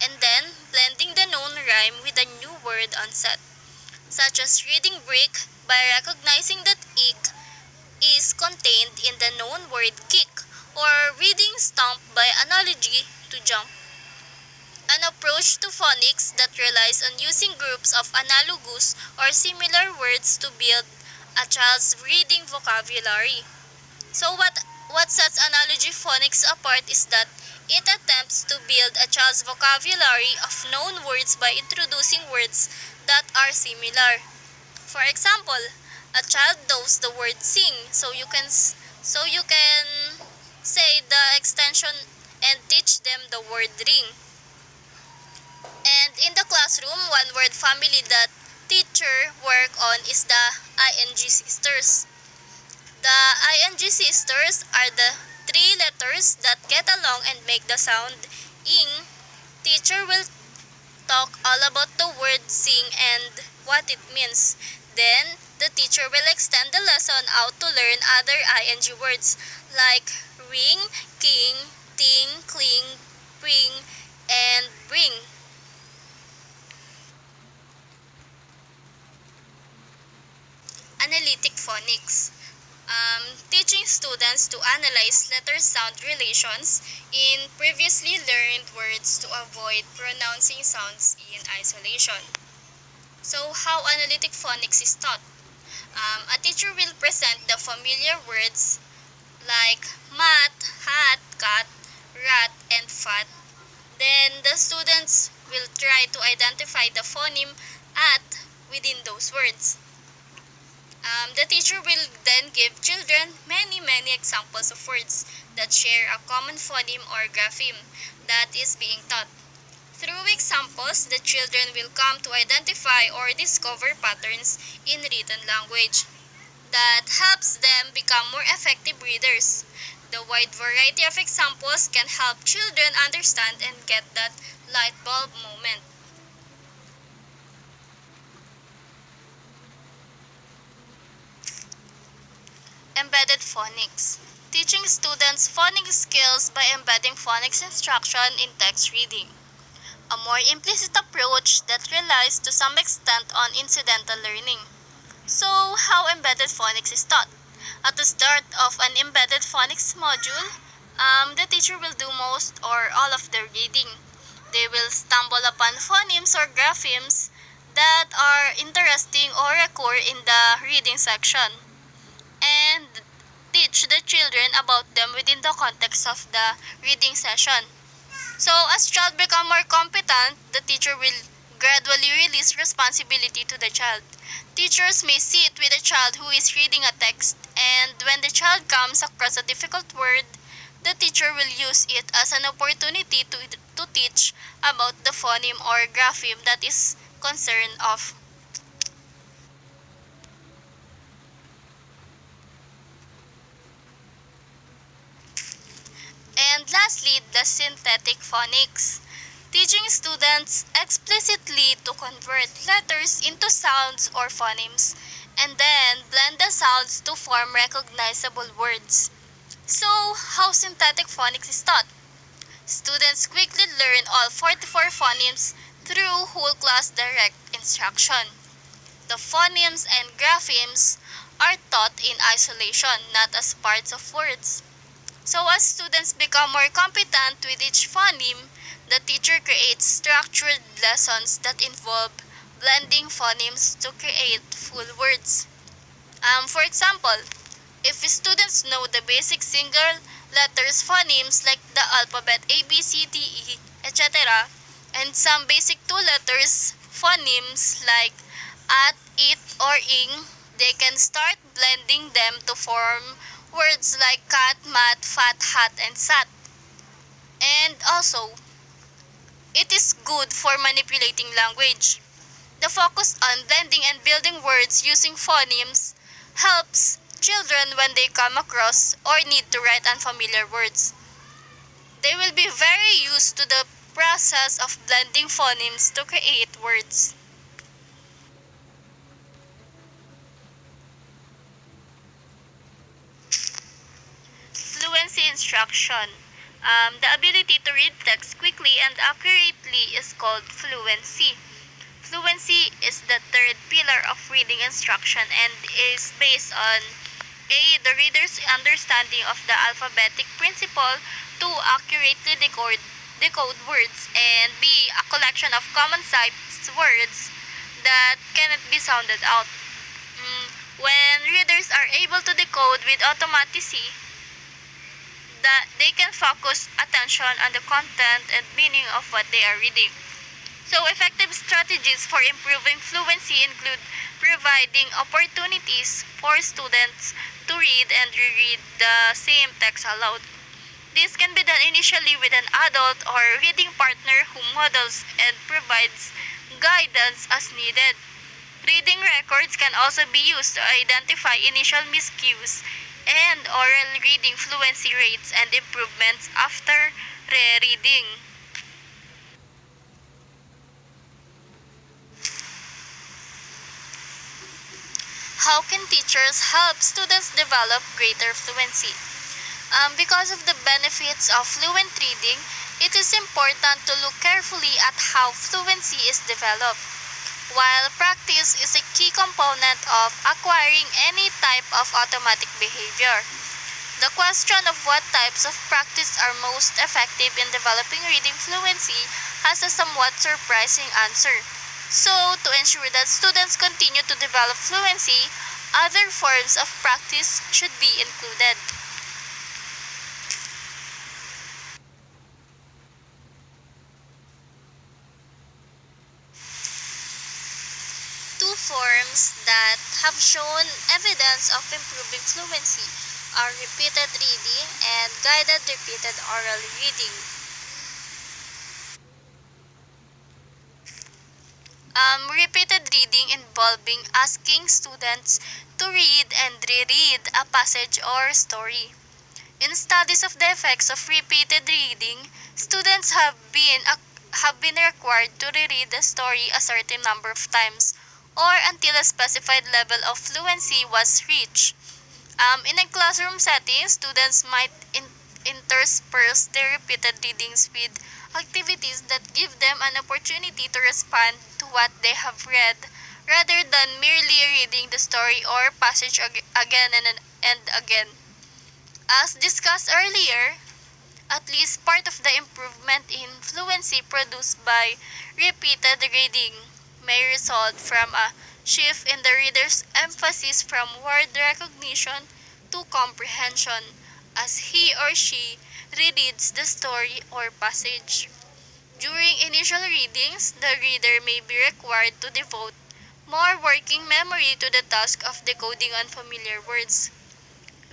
And then, blending the known rhyme with a new word on set, such as reading brick by recognizing that ick is contained in the known word kick, or reading stomp by analogy to jump. An approach to phonics that relies on using groups of analogous or similar words to build a child's reading vocabulary. So what sets analogy phonics apart is that it attempts to build a child's vocabulary of known words by introducing words that are similar. For example, a child knows the word sing, so you can say the extension and teach them the word ring. And in the classroom, one word family that teacher work on is the ing sisters. The ing sisters are the three letters that get along and make the sound ing. Teacher will talk all about the word sing and what it means. Then, the teacher will extend the lesson out to learn other ing words like ring, king, ting, cling, bring, and bring. Analytic phonics. Teaching students to analyze letter-sound relations in previously learned words to avoid pronouncing sounds in isolation. So, how analytic phonics is taught? A teacher will present the familiar words like mat, hat, cat, rat, and fat. Then, the students will try to identify the phoneme at within those words. The teacher will then give children many examples of words that share a common phoneme or grapheme that is being taught. Through examples, the children will come to identify or discover patterns in written language that helps them become more effective readers. The wide variety of examples can help children understand and get that light bulb moment. Embedded phonics. Teaching students phonics skills by embedding phonics instruction in text reading. A more implicit approach that relies to some extent on incidental learning. So, how embedded phonics is taught? At the start of an embedded phonics module, the teacher will do most or all of the reading. They will stumble upon phonemes or graphemes that are interesting or occur in the reading section and teach the children about them within the context of the reading session. So, as child become more competent, the teacher will gradually release responsibility to the child. Teachers may sit with a child who is reading a text, and when the child comes across a difficult word, the teacher will use it as an opportunity to teach about the phoneme or grapheme that is concerned of. And lastly, the synthetic phonics. Teaching students explicitly to convert letters into sounds or phonemes, and then blend the sounds to form recognizable words. So, how synthetic phonics is taught? Students quickly learn all 44 phonemes through whole class direct instruction. The phonemes and graphemes are taught in isolation, not as parts of words. So as students become more competent with each phoneme, the teacher creates structured lessons that involve blending phonemes to create full words. For example, if students know the basic single letters phonemes like the alphabet A, B, C, D, E, etc., and some basic two letters phonemes like at, it, or ing, they can start blending them to form words like cat, mat, fat, hat, and sat. And also, it is good for manipulating language. The focus on blending and building words using phonemes helps children when they come across or need to write unfamiliar words. They will be very used to the process of blending phonemes to create words. Fluency instruction. The ability to read text quickly and accurately is called fluency. Fluency is the third pillar of reading instruction and is based on A. The reader's understanding of the alphabetic principle to accurately decode words, and B. A collection of common size words that cannot be sounded out. When readers are able to decode with automaticity, that they can focus attention on the content and meaning of what they are reading. So, effective strategies for improving fluency include providing opportunities for students to read and reread the same text aloud. This can be done initially with an adult or reading partner who models and provides guidance as needed. Reading records can also be used to identify initial miscues and oral reading fluency rates and improvements after rereading. How can teachers help students develop greater fluency? Because of the benefits of fluent reading, it is important to look carefully at how fluency is developed. While practice is a key component of acquiring any type of automatic behavior, the question of what types of practice are most effective in developing reading fluency has a somewhat surprising answer. So, to ensure that students continue to develop fluency, other forms of practice should be included. Two forms that have shown evidence of improving fluency are repeated reading and guided repeated oral reading. Repeated reading involving asking students to read and reread a passage or story. In studies of the effects of repeated reading, students have been required to reread the story a certain number of times or until a specified level of fluency was reached. In a classroom setting, students might intersperse their repeated readings with activities that give them an opportunity to respond to what they have read rather than merely reading the story or passage again and again. As discussed earlier, at least part of the improvement in fluency produced by repeated reading may result from a shift in the reader's emphasis from word recognition to comprehension as he or she rereads the story or passage. During initial readings, the reader may be required to devote more working memory to the task of decoding unfamiliar words.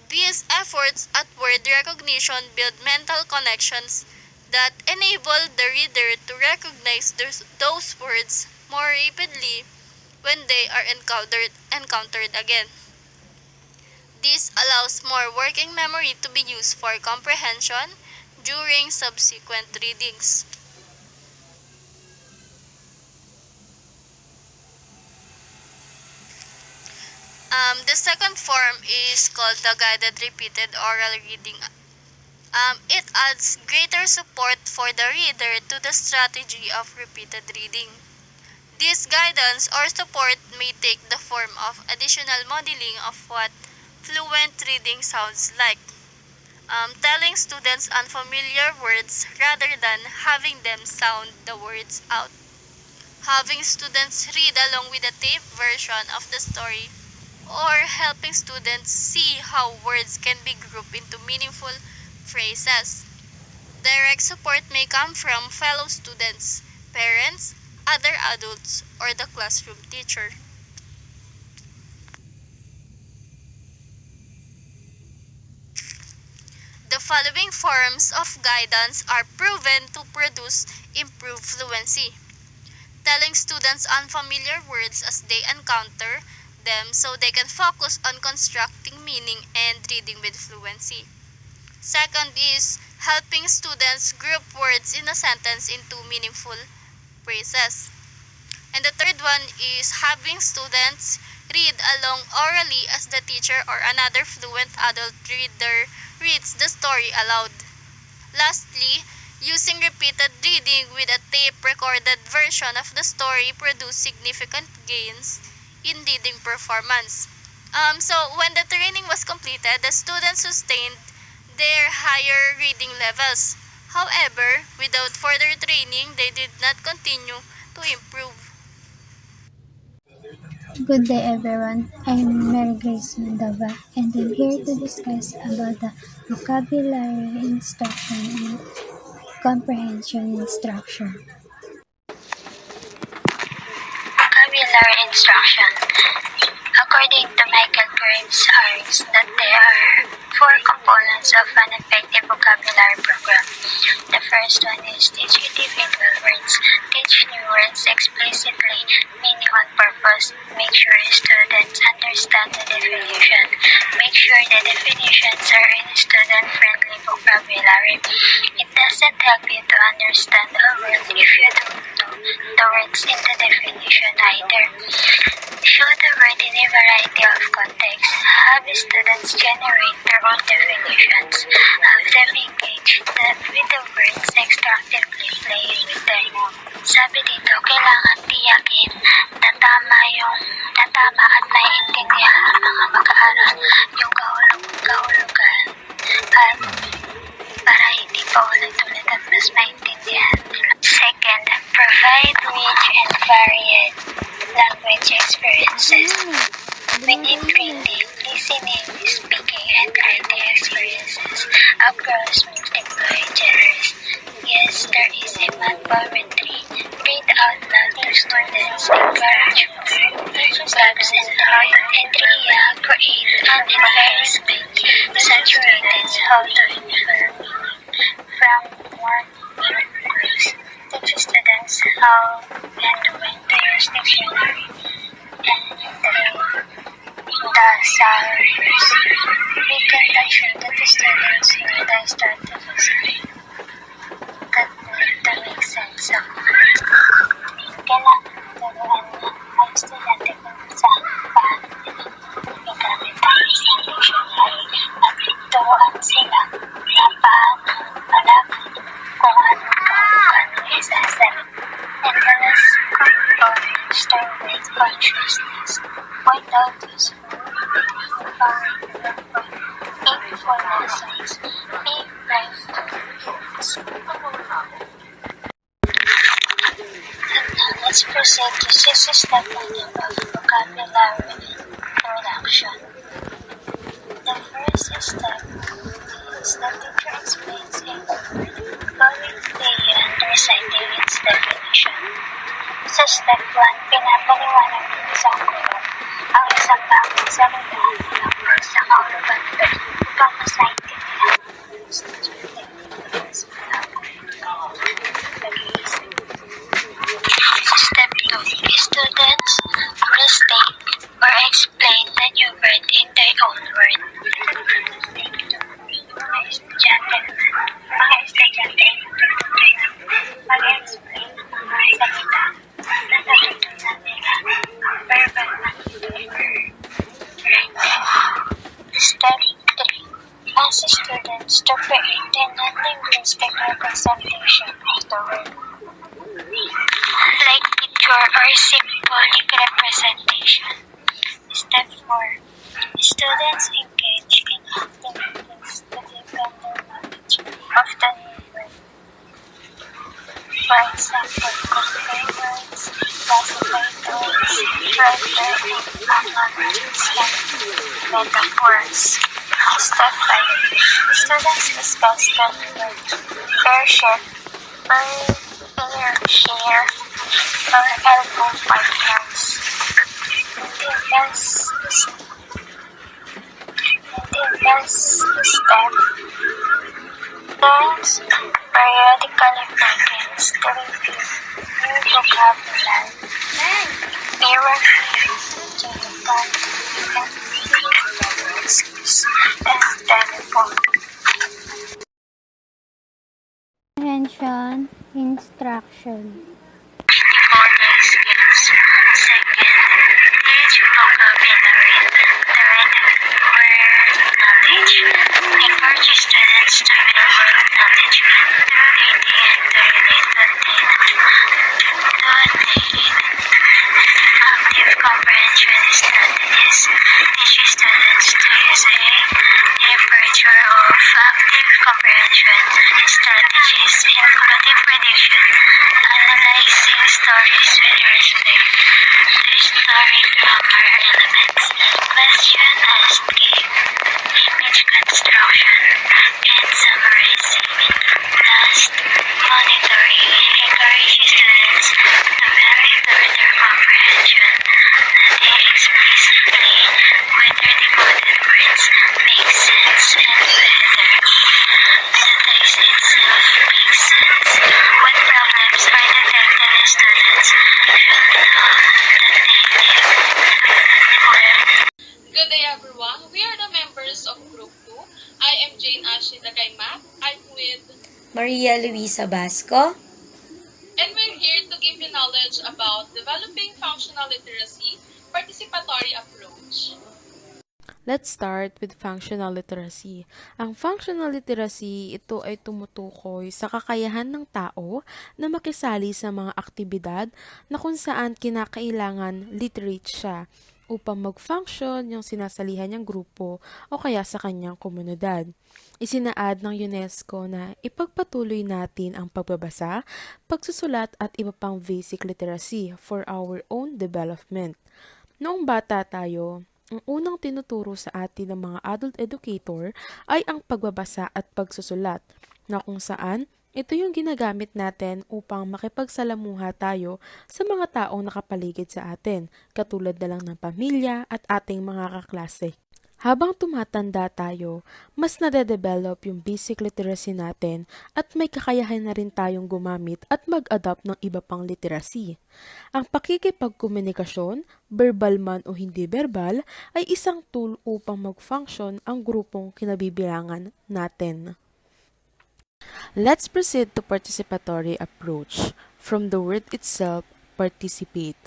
These efforts at word recognition build mental connections that enable the reader to recognize those words more rapidly when they are encountered again. This allows more working memory to be used for comprehension during subsequent readings. The second form is called the guided repeated oral reading. It adds greater support for the reader to the strategy of repeated reading. This guidance or support may take the form of additional modeling of what fluent reading sounds like, telling students unfamiliar words rather than having them sound the words out. Having students read along with a tape version of the story, or helping students see how words can be grouped into meaningful phrases. Direct support may come from fellow students, parents, other adults, or the classroom teacher. The following forms of guidance are proven to produce improved fluency. Telling students unfamiliar words as they encounter them so they can focus on constructing meaning and reading with fluency. Second is helping students group words in a sentence into meaningful phrases. And the third one is having students read along orally as the teacher or another fluent adult reader reads the story aloud. Lastly, using repeated reading with a tape-recorded version of the story produce significant gains in reading performance. So when the training was completed, the students sustained their higher reading levels. However, without further training, they did not continue to improve. Good day everyone. I'm Mary Grace Mandava and I'm here to discuss about the vocabulary instruction and comprehension instruction. Vocabulary instruction. According to Michael Graves argues that there are four components of an effective vocabulary program. The first one is teach individual words. Teach new words explicitly, meaning on purpose. Make sure students understand the definition. Make sure the definitions are in student-friendly vocabulary. It doesn't help you to understand a word if you don't know the words in the definition either. Show the word in a variety of contexts. Have students generate their own definitions. Have them engage with the words extractively, playing with them. Sabi dito, kailangan tiyakin na tama at naiintindihan ng mga mag-aaral yung kahulugan at para hindi pa ulit-ulit at mas maintindihan nila. Second, provide rich and varied language experiences. We need reading, listening, speaking, and writing experiences across multiple genres. Yes, there is a math poetry. Read out loud to students, encourage clubs and Andrea create an environment saturated how to inform from one groups. Teach students how and when to use dictionary and the thesaurus. We can assure that the students know the strategies that need to make sense of words. Kailangan turuan na ang estudyante kung saan paano nila gamit ang isang dictionary. Notice food, power 1.8 for lessons, being placed let's proceed to step 1 of vocabulary introduction. The first step is the teacher explains a word, going beyond reciting its definition. Sa step 1, pinapaliwanag ng isang guro ang isang bagong salita mula sa kahulugan upang masaintindihan ng estudyante mas malabo nag-iisip. Sa step 2, students restate or explain the new word in their own word. Mga estudyante ay natutunan mag-explain ng mga salita na natutunan nila ang verbal manipulator. Step 3. Ask students to create a non-linguistic representation of the word, like picture or symbolic representation. Step 4. Students engage in activities to deepen their knowledge of the new word. For example, compare words, classify words, write their analogies and metaphors. Step 5. Students discuss the new word, pair shift, pair share, or elbow partners. In the last step, parents periodically begins to review new vocabulary. They refer to the and skills and telephone. Comprehension, instruction. Motor skills. Second, teach vocabulary, learn word knowledge. Encourage students to build word knowledge through reading and to relate active comprehension strategies. Teach students to use a repertoire of active comprehension strategies, including prediction, analyzing stories with respect to story grammar elements, question asking, image construction, and summarizing. Last, monitoring. Encourage students to monitor their comprehension, that they explicitly whether decoded words make sense and whether the text itself makes sense. When problems are detected in students should know that Good day everyone. We are the members of Group 2. I am Jane Ashley Dagaymap. I'm with Maria Luisa Basco. and we're here to give you knowledge about developing functional literacy, participatory approach. Let's start with functional literacy. Ang functional literacy, ito ay tumutukoy sa kakayahan ng tao na makisali sa mga aktibidad na kung saan kinakailangan literate siya upang mag-function yung sinasalihan niyang grupo o kaya sa kanyang komunidad. Isinaad ng UNESCO na ipagpatuloy natin ang pagbabasa, pagsusulat at iba pang basic literacy for our own development. Noong bata tayo, ang unang tinuturo sa atin ng mga adult educator ay ang pagbabasa at pagsusulat, na kung saan ito yung ginagamit natin upang makipagsalamuha tayo sa mga taong nakapaligid sa atin, katulad na lang ng pamilya at ating mga kaklase. Habang tumatanda tayo, mas nade-develop yung basic literacy natin at may kakayahan na rin tayong gumamit at mag-adopt ng iba pang literacy. Ang pakikipagkomunikasyon, verbal man o hindi verbal, ay isang tool upang mag-function ang grupong kinabibilangan natin. Let's proceed to participatory approach. From the word itself, participate.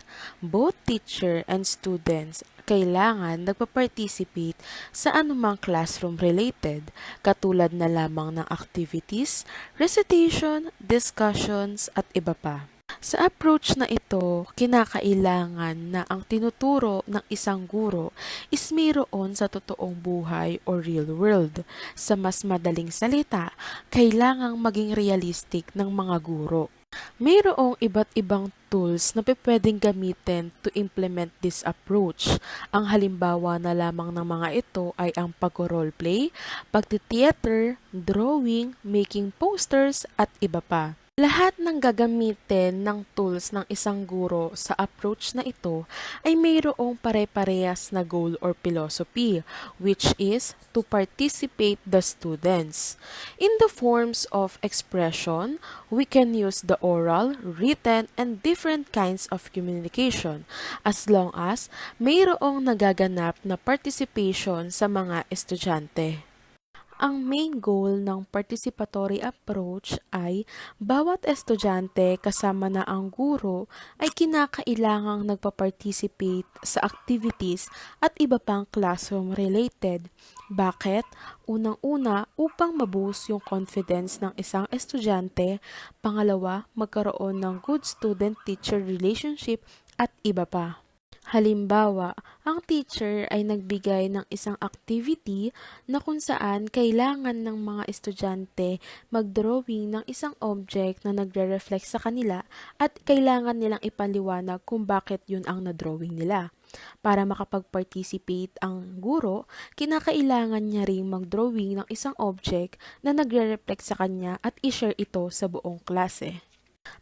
Both teacher and students kailangan nagpa-participate sa anumang classroom related, katulad na lamang ng activities, recitation, discussions, at iba pa. Sa approach na ito, kinakailangan na ang tinuturo ng isang guro is mayroon sa totoong buhay o real world. Sa mas madaling salita, kailangang maging realistic ng mga guro. Mayroong iba't ibang tools na pwedeng gamitin to implement this approach. Ang halimbawa na lamang ng mga ito ay ang pag-roleplay, pagti-theater, drawing, making posters at iba pa. Lahat ng gagamitin ng tools ng isang guro sa approach na ito ay mayroong pare-parehas na goal or philosophy, which is to participate the students. In the forms of expression, we can use the oral, written, and different kinds of communication as long as mayroong nagaganap na participation sa mga estudyante. Ang main goal ng participatory approach ay bawat estudyante kasama na ang guro ay kinakailangang nagpa-participate sa activities at iba pang classroom related. Bakit? Unang-una, upang maboost yung confidence ng isang estudyante. Pangalawa, magkaroon ng good student-teacher relationship at iba pa. Halimbawa, ang teacher ay nagbigay ng isang activity na kung saan kailangan ng mga estudyante mag-drawing ng isang object na nagre-reflect sa kanila at kailangan nilang ipaliwanag kung bakit yun ang na-drawing nila. Para makapag-participate ang guro, kinakailangan niya ring mag-drawing ng isang object na nagre-reflect sa kanya at i-share ito sa buong klase.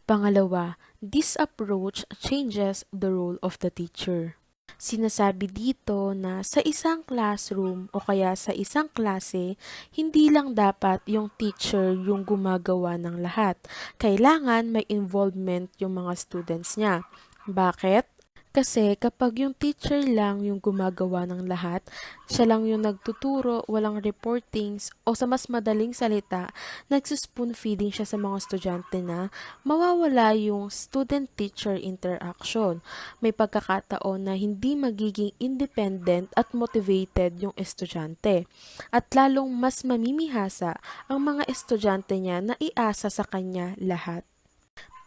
Pangalawa, this approach changes the role of the teacher. Sinasabi dito na sa isang classroom o kaya sa isang klase, hindi lang dapat yung teacher yung gumagawa ng lahat. Kailangan may involvement yung mga students niya. Bakit? Kasi kapag yung teacher lang yung gumagawa ng lahat, siya lang yung nagtuturo, walang reportings, o sa mas madaling salita, nagsispoon feeding siya sa mga estudyante na mawawala yung student-teacher interaction. May pagkakataon na hindi magiging independent at motivated yung estudyante. At lalong mas mamimihasa ang mga estudyante niya na iasa sa kanya lahat.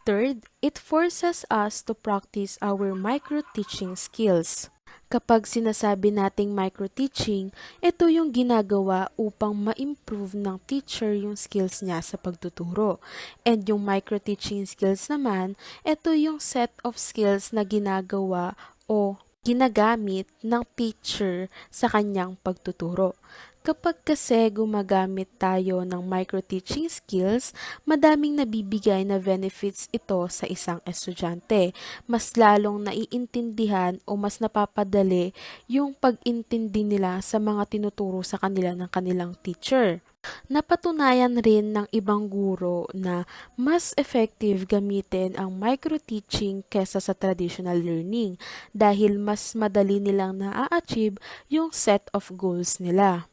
Third, it forces us to practice our micro-teaching skills. Kapag sinasabi nating micro-teaching, ito yung ginagawa upang ma-improve ng teacher yung skills niya sa pagtuturo. And yung micro-teaching skills naman, ito yung set of skills na ginagawa o ginagamit ng teacher sa kanyang pagtuturo. Kapag kasi gumagamit tayo ng micro-teaching skills, madaming nabibigay na benefits ito sa isang estudyante. Mas lalong naiintindihan o mas napapadali yung pag-intindi nila sa mga tinuturo sa kanila ng kanilang teacher. Napatunayan rin ng ibang guro na mas effective gamitin ang micro-teaching kesa sa traditional learning dahil mas madali nilang na-achieve yung set of goals nila.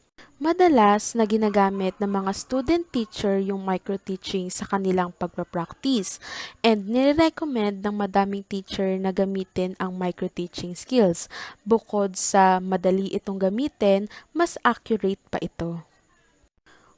Madalas na ginagamit ng mga student teacher yung micro-teaching sa kanilang pagpapractice and nire-recommend ng madaming teacher na gamitin ang micro-teaching skills. Bukod sa madali itong gamitin, mas accurate pa ito.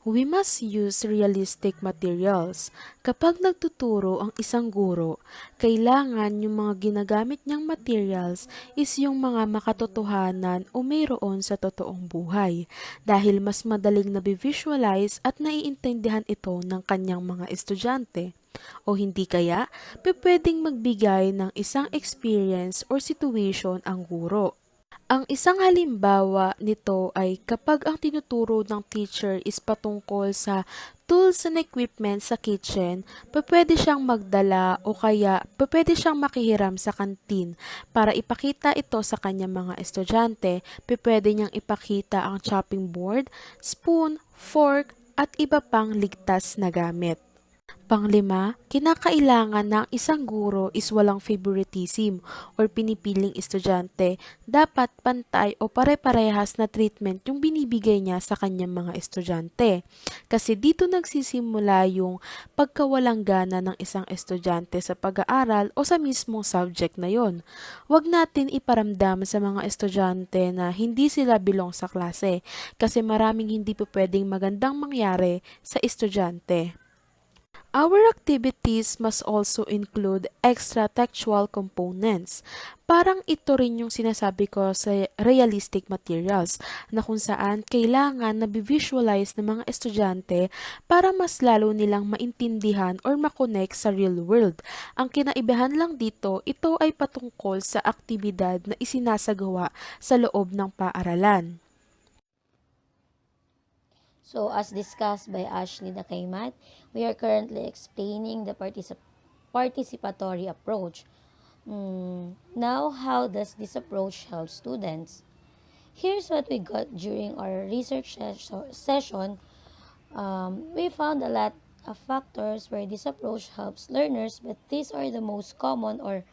We must use realistic materials. Kapag nagtuturo ang isang guro, kailangan yung mga ginagamit niyang materials is yung mga makatotohanan o mayroon sa totoong buhay dahil mas madaling nabivisualize at naiintindihan ito ng kanyang mga estudyante. O hindi kaya, pwedeng magbigay ng isang experience or situation ang guro. Ang isang halimbawa nito ay kapag ang tinuturo ng teacher is patungkol sa tools and equipment sa kitchen, pwede siyang magdala o kaya pwede siyang makihiram sa kantin para ipakita ito sa kanyang mga estudyante. Pwede niyang ipakita ang chopping board, spoon, fork, at iba pang ligtas na gamit. Panglima, kinakailangan ng isang guro is walang favoritism or pinipiling estudyante. Dapat pantay o pare-parehas na treatment yung binibigay niya sa kanyang mga estudyante. Kasi dito nagsisimula yung pagkawalang gana ng isang estudyante sa pag-aaral o sa mismong subject na yon. Huwag natin iparamdam sa mga estudyante na hindi sila belong sa klase kasi maraming hindi pa pwedeng magandang mangyari sa estudyante. Our activities must also include extra textual components. Parang ito rin yung sinasabi ko sa realistic materials na kung saan kailangan na visualize ng mga estudyante para mas lalo nilang maintindihan or makonect sa real world. Ang kinaibahan lang dito, ito ay patungkol sa aktibidad na isinasagawa sa loob ng paaralan. So, as discussed by Ashley Dakaymat, we are currently explaining the participatory approach. Now, how does this approach help students? Here's what we got during our research session. We found a lot of factors where this approach helps learners, but these are the most common, or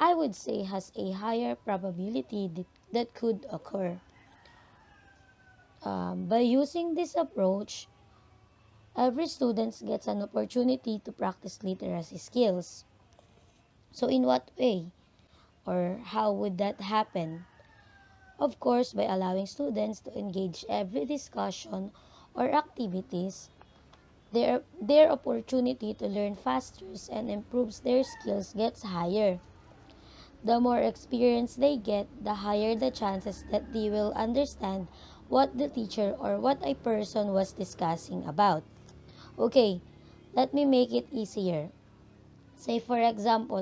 I would say has a higher probability that could occur. By using this approach, every student gets an opportunity to practice literacy skills. So in what way or how would that happen? Of course, by allowing students to engage every discussion or activities, their opportunity to learn faster and improves their skills gets higher. The more experience they get, the higher the chances that they will understand what the teacher or what a person was discussing about. Okay, let me make it easier. Say for example,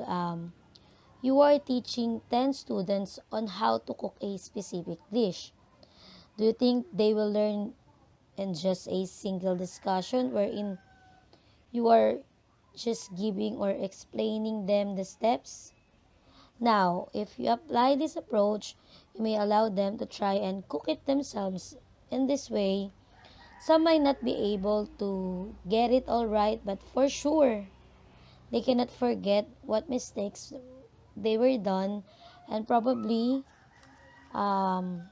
you are teaching 10 students on how to cook a specific dish. Do you think they will learn in just a single discussion wherein you are just giving or explaining them the steps? Now, if you apply this approach, you may allow them to try and cook it themselves. In this way, some might not be able to get it all right, but for sure, they cannot forget what mistakes they were done, and um,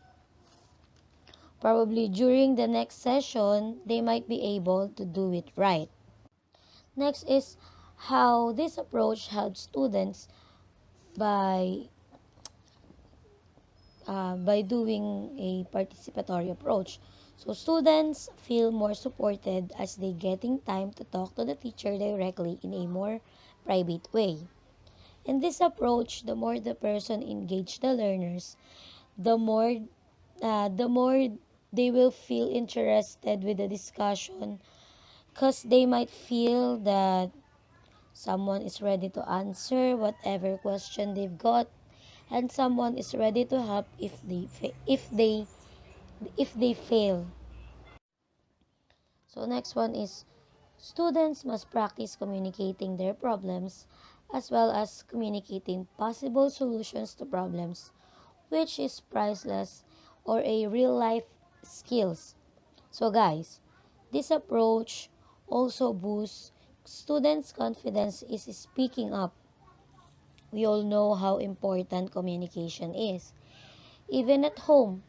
probably during the next session, they might be able to do it right. Next is how this approach helps students by by doing a participatory approach. So students feel more supported as they getting time to talk to the teacher directly in a more private way. In this approach, the more the person engage the learners, the more the more they will feel interested with the discussion because they might feel that someone is ready to answer whatever question they've got and someone is ready to help if they fail. So next one is students must practice communicating their problems as well as communicating possible solutions to problems, which is priceless or a real life skills. So guys, this approach also boosts students' confidence is speaking up. We all know how important communication is. Even at home,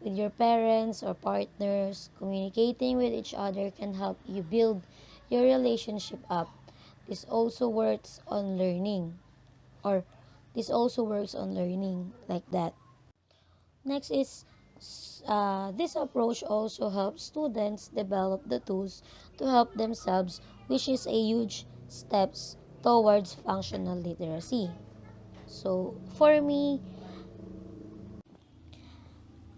with your parents or partners, communicating with each other can help you build your relationship up. This also works on learning, or this also works on learning like that. Next is this approach also helps students develop the tools to help themselves, which is a huge steps towards functional literacy. So for me,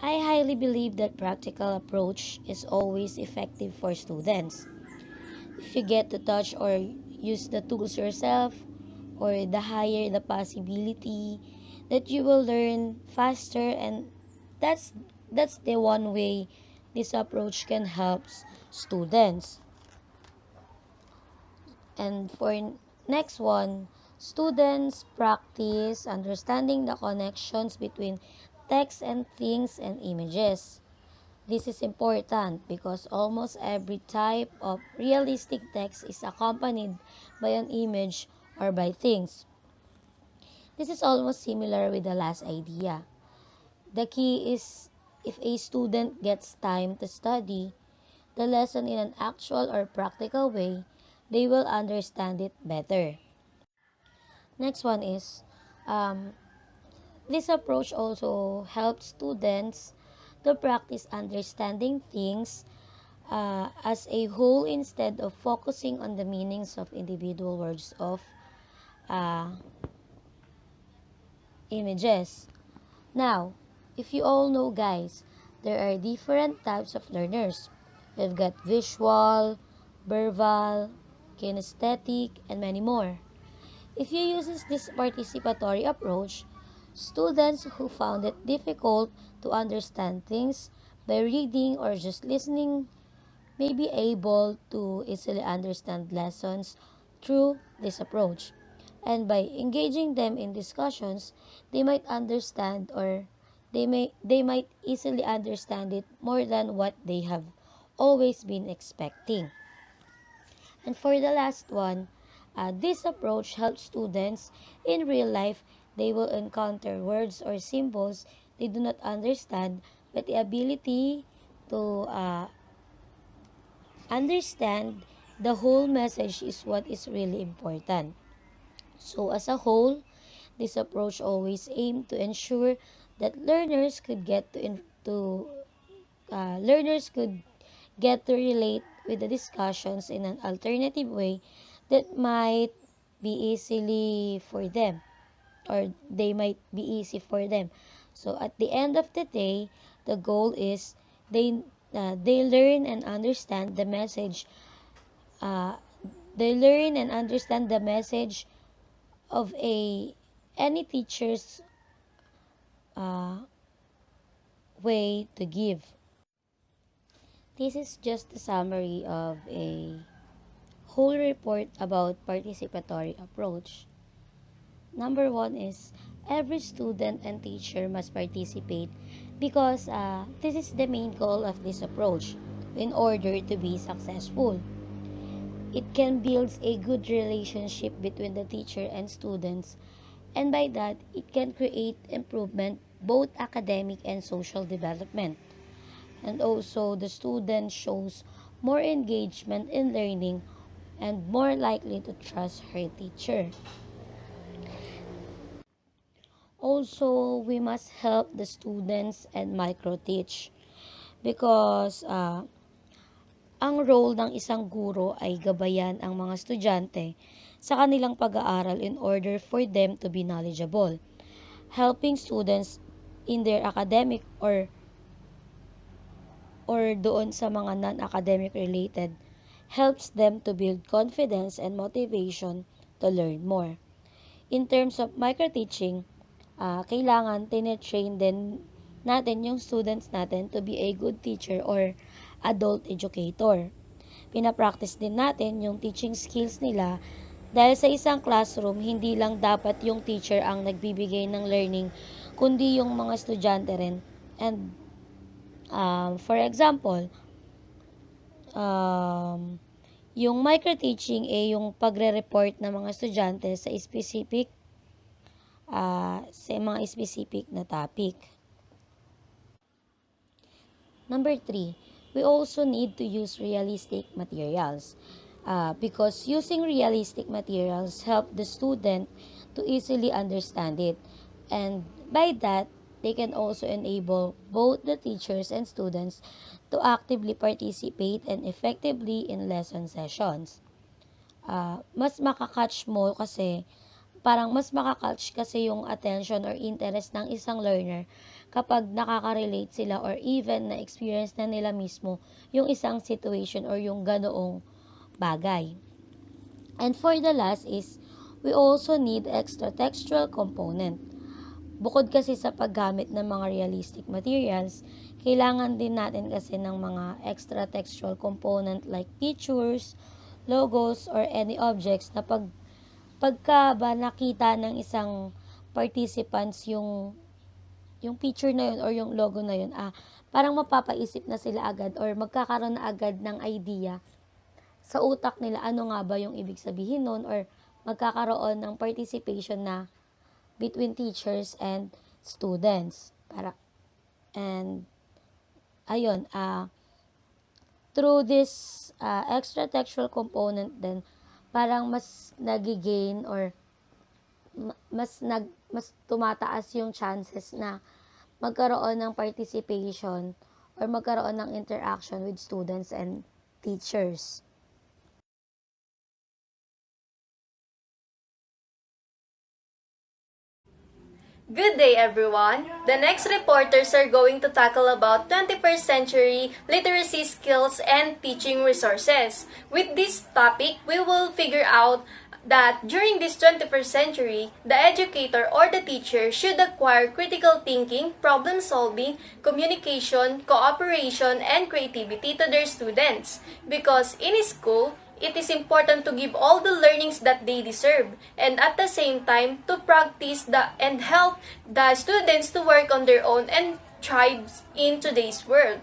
I highly believe that practical approach is always effective for students. If you get to touch or use the tools yourself, or the higher the possibility that you will learn faster, and that's that's the one way this approach can help students. And for next one, students practice understanding the connections between text and things and images. This is important because almost every type of realistic text is accompanied by an image or by things. This is almost similar with the last idea. The key is if a student gets time to study the lesson in an actual or practical way, they will understand it better. Next one is um, this approach also helps students to practice understanding things as a whole instead of focusing on the meanings of individual words of uh, images. Now, if you all know, guys, there are different types of learners. We've got visual, verbal, kinesthetic, and many more. If you use this participatory approach, students who found it difficult to understand things by reading or just listening may be able to easily understand lessons through this approach. And by engaging them in discussions, they might understand or they might easily understand it more than what they have always been expecting. And for the last one, this approach helps students in real life. They will encounter words or symbols they do not understand, but the ability to understand the whole message is what is really important. So as a whole, this approach always aimed to ensure that learners could get to relate with the discussions in an alternative way that might be easily for them or they might be easy for them. So at the end of the day, the goal is they they learn and understand the message. Uh, they learn and understand the message of a any teacher's uh, way to give. This is just a summary of a whole report about participatory approach. Number one is every student and teacher must participate because this is the main goal of this approach in order to be successful. It can build a good relationship between the teacher and students, and by that, it can create improvement both academic and social development. And also, the student shows more engagement in learning and more likely to trust her teacher. Also, we must help the students and micro-teach because ang role ng isang guro ay gabayan ang mga estudyante sa kanilang pag-aaral in order for them to be knowledgeable. Helping students in their academic or doon sa mga non-academic related helps them to build confidence and motivation to learn more. In terms of micro-teaching, kailangan tinetrain din natin yung students natin to be a good teacher or adult educator. Pinapractice din natin yung teaching skills nila dahil sa isang classroom, hindi lang dapat yung teacher ang nagbibigay ng learning, kundi yung mga estudyante rin. And for example, yung micro-teaching ay yung pagre-report ng mga estudyante sa mga specific na topic. Number 3, we also need to use realistic materials because using realistic materials help the student to easily understand it. And by that, they can also enable both the teachers and students to actively participate and effectively in lesson sessions. Mas makakatch mo kasi mas makakatch kasi yung attention or interest ng isang learner kapag nakaka-relate sila or even na-experience na nila mismo yung isang situation or yung ganoong bagay. And for the last is, we also need extra textual component. Bukod kasi sa paggamit ng mga realistic materials, kailangan din natin kasi ng mga extra textual component like pictures, logos, or any objects na pagka ba nakita ng isang participants yung picture na yun or yung logo na yun, parang mapapaisip na sila agad or magkakaroon na agad ng idea sa utak nila ano nga ba yung ibig sabihin nun or magkakaroon ng participation na between teachers and students. And ayun, through this extra textual component then parang mas nagigain or mas tumataas yung chances na magkaroon ng participation or magkaroon ng interaction with students and teachers. Good day, everyone! The next reporters are going to tackle about 21st century literacy skills and teaching resources. With this topic, we will figure out that during this 21st century, the educator or the teacher should acquire critical thinking, problem solving, communication, cooperation, and creativity to their students. Because in school, it is important to give all the learnings that they deserve, and at the same time to practice and help the students to work on their own and thrive in today's world.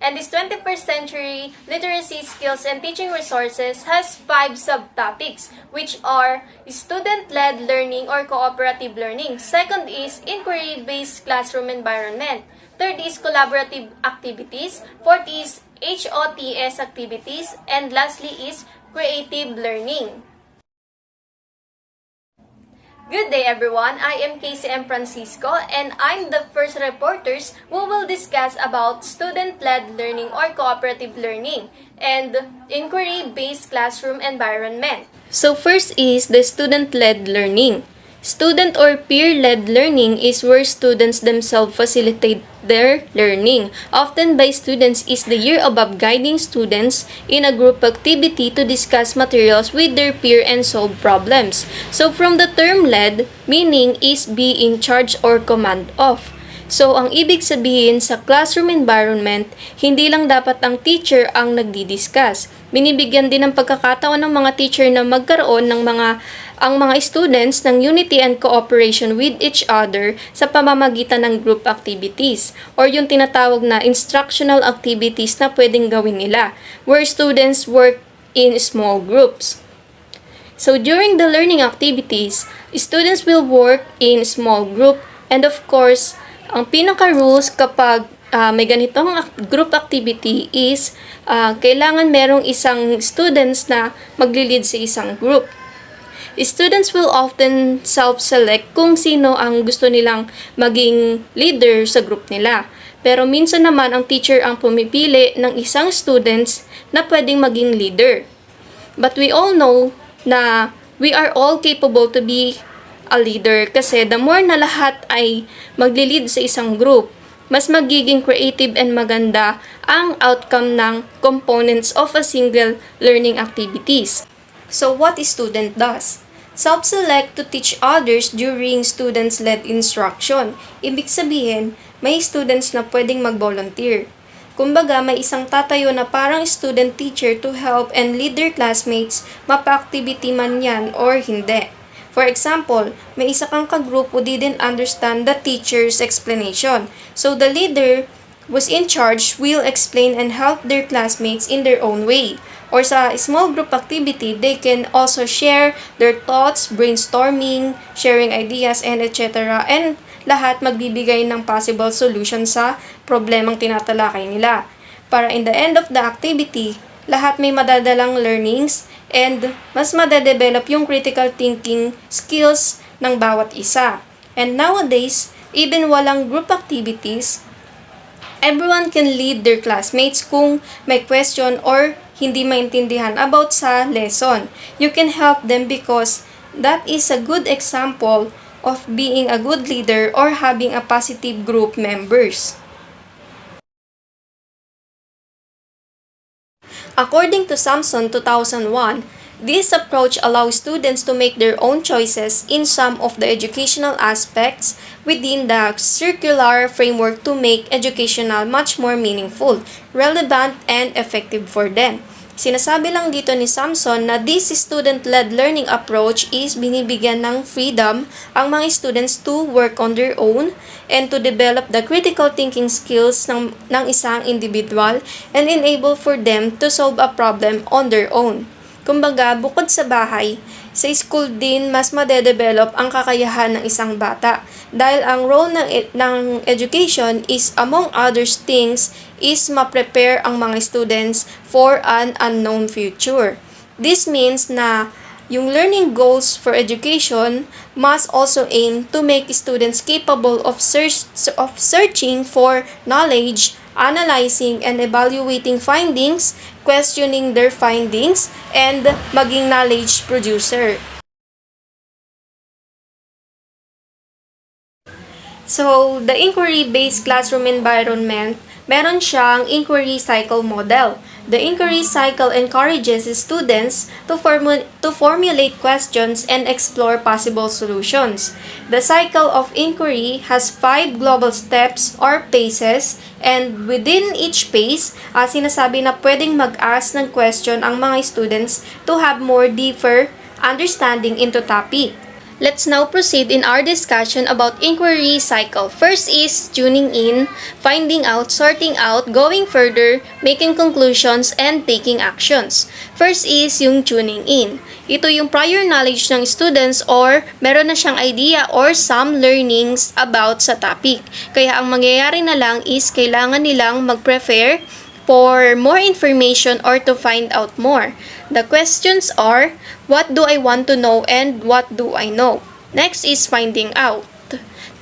And this 21st century literacy skills and teaching resources has 5 subtopics, which are student-led learning or cooperative learning. Second is inquiry-based classroom environment. Third is collaborative activities. Fourth is HOTS activities. And lastly is creative learning. Good day, everyone. I am Casey M. Francisco, and I'm the first reporters who will discuss about student-led learning or cooperative learning and inquiry-based classroom environment. So first is the student-led learning. Student or peer-led learning is where students themselves facilitate their learning. Often by students is the year above guiding students in a group activity to discuss materials with their peer and solve problems. So from the term led, meaning is be in charge or command of. So, ang ibig sabihin sa classroom environment, hindi lang dapat ang teacher ang nagdi-discuss. Binibigyan din ng pagkakataon ng mga teacher na magkaroon ng ang mga students ng unity and cooperation with each other sa pamamagitan ng group activities or yung tinatawag na instructional activities na pwedeng gawin nila, where students work in small groups. So, during the learning activities, students will work in small group and of course, ang pinaka-rules kapag may ganitong group activity is kailangan merong isang students na magli-lead sa isang group. Students will often self-select kung sino ang gusto nilang maging leader sa group nila. Pero minsan naman ang teacher ang pumipili ng isang students na pwedeng maging leader. But we all know na we are all capable to be a leader kasi the more na lahat ay magli-lead sa isang group, mas magiging creative and maganda ang outcome ng components of a single learning activities. So what a student does? Self-select to teach others during students-led instruction. Ibig sabihin, may students na pwedeng mag-volunteer. Kumbaga, may isang tatayo na parang student teacher to help and lead their classmates, mapa-activity man yan or hindi. For example, may isa kang ka-group who didn't understand the teacher's explanation. So the leader was in charge will explain and help their classmates in their own way. Or sa small group activity, they can also share their thoughts, brainstorming, sharing ideas, and etc. And lahat magbibigay ng possible solution sa problemang tinatalakay nila. Para in the end of the activity, lahat may madadalang learnings and mas madedevelop yung critical thinking skills ng bawat isa. And nowadays, even walang group activities, everyone can lead their classmates kung may question or hindi maintindihan about sa lesson. You can help them because that is a good example of being a good leader or having a positive group members. According to Samson 2001, this approach allows students to make their own choices in some of the educational aspects within the circular framework to make educational much more meaningful, relevant, and effective for them. Sinasabi lang dito ni Samson na this student-led learning approach is binibigyan ng freedom ang mga students to work on their own and to develop the critical thinking skills ng isang individual and enable for them to solve a problem on their own. Kumbaga, bukod sa bahay, sa school din mas madedevelop ang kakayahan ng isang bata dahil ang role ng education is among other things is ma-prepare ang mga students for an unknown future. This means na yung learning goals for education must also aim to make students capable of searching for knowledge analyzing and evaluating findings, questioning their findings, and maging knowledge producer. So, the inquiry-based classroom environment, meron siyang inquiry cycle model. The inquiry cycle encourages students to formulate questions and explore possible solutions. The cycle of inquiry has 5 global steps or phases, and within each phase, sinasabi na pwedeng mag-ask ng question ang mga students to have more deeper understanding into topic. Let's now proceed in our discussion about inquiry cycle. First is tuning in, finding out, sorting out, going further, making conclusions, and taking actions. First is yung tuning in. Ito yung prior knowledge ng students or meron na siyang idea or some learnings about sa topic. Kaya ang mangyayari na lang is kailangan nilang mag-prefer for more information or to find out more. The questions are, what do I want to know and what do I know? Next is finding out.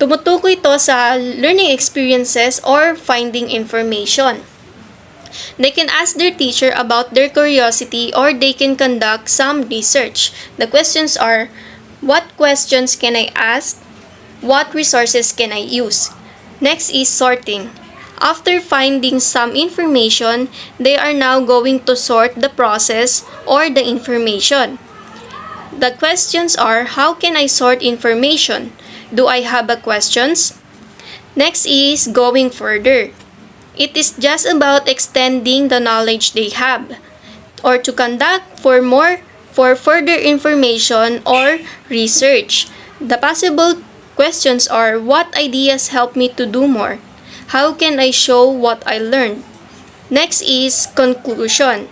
Tumutukoy ito sa learning experiences or finding information. They can ask their teacher about their curiosity or they can conduct some research. The questions are, what questions can I ask? What resources can I use? Next is sorting. After finding some information, they are now going to sort the process or the information. The questions are, how can I sort information? Do I have a questions? Next is going further. It is just about extending the knowledge they have or to conduct for further information or research. The possible questions are, what ideas help me to do more? How can I show what I learned? Next is conclusion.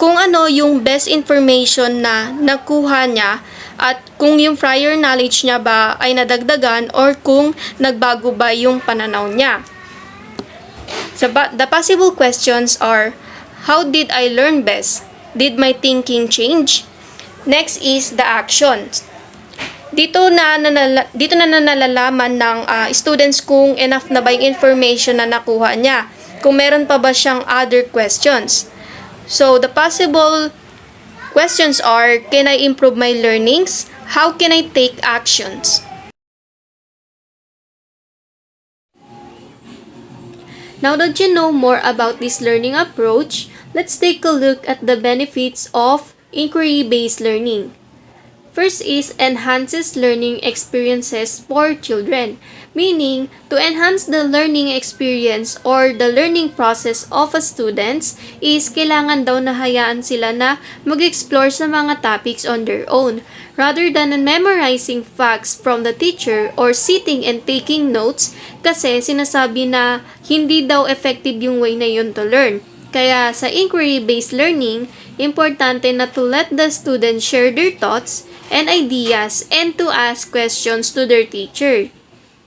Kung ano yung best information na nakuha niya at kung yung prior knowledge niya ba ay nadagdagan or kung nagbago ba yung pananaw niya. So, the possible questions are, how did I learn best? Did my thinking change? Next is the actions. Dito na nalalaman ng students kung enough na ba yung information na nakuha niya. Kung meron pa ba siyang other questions. So, the possible questions are, can I improve my learnings? How can I take actions? Now that you know more about this learning approach, let's take a look at the benefits of inquiry-based learning. First is enhances learning experiences for children, meaning to enhance the learning experience or the learning process of a students is kailangan daw na hayaan sila na mag-explore sa mga topics on their own rather than memorizing facts from the teacher or sitting and taking notes kasi sinasabi na hindi daw effective yung way na yun to learn. Kaya sa inquiry-based learning, importante na to let the students share their thoughts and ideas and to ask questions to their teacher.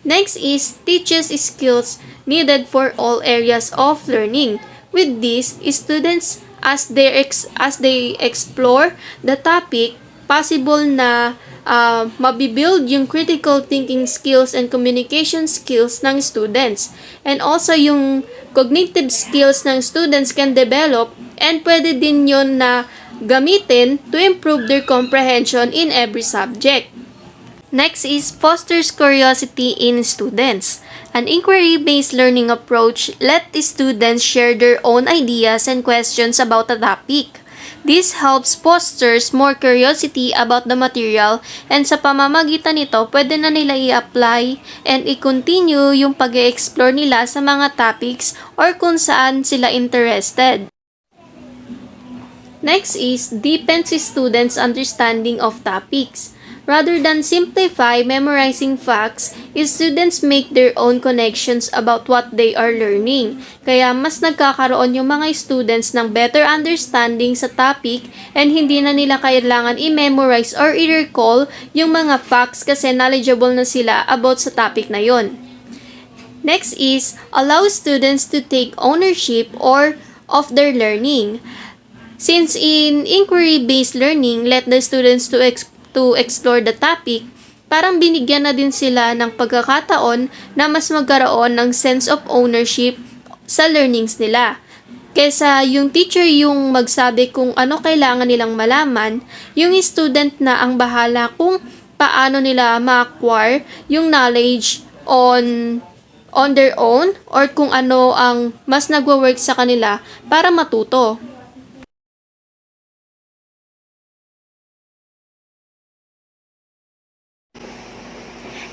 Next is teaches skills needed for all areas of learning. With this, students as they explore the topic, possible na mabibuild yung critical thinking skills and communication skills ng students. And also yung cognitive skills ng students can develop and pwede din yun na gamitin to improve their comprehension in every subject. Next is fosters curiosity in students. An inquiry-based learning approach let the students share their own ideas and questions about a topic. This helps fosters more curiosity about the material and sa pamamagitan nito, pwede na nila i-apply and i-continue yung pag-explore nila sa mga topics or kung saan sila interested. Next is deepens students' understanding of topics. Rather than simplify memorizing facts, students make their own connections about what they are learning. Kaya mas nagkakaroon yung mga students ng better understanding sa topic and hindi na nila kailangan i-memorize or i-recall yung mga facts kasi knowledgeable na sila about sa topic na yon. Next is allow students to take ownership of their learning. Since in inquiry-based learning, let the students to explore the topic, parang binigyan na din sila ng pagkakataon na mas magkaroon ng sense of ownership sa learnings nila. Kesa yung teacher yung magsabi kung ano kailangan nilang malaman, yung student na ang bahala kung paano nila ma-acquire yung knowledge on their own or kung ano ang mas nagwo-work sa kanila para matuto.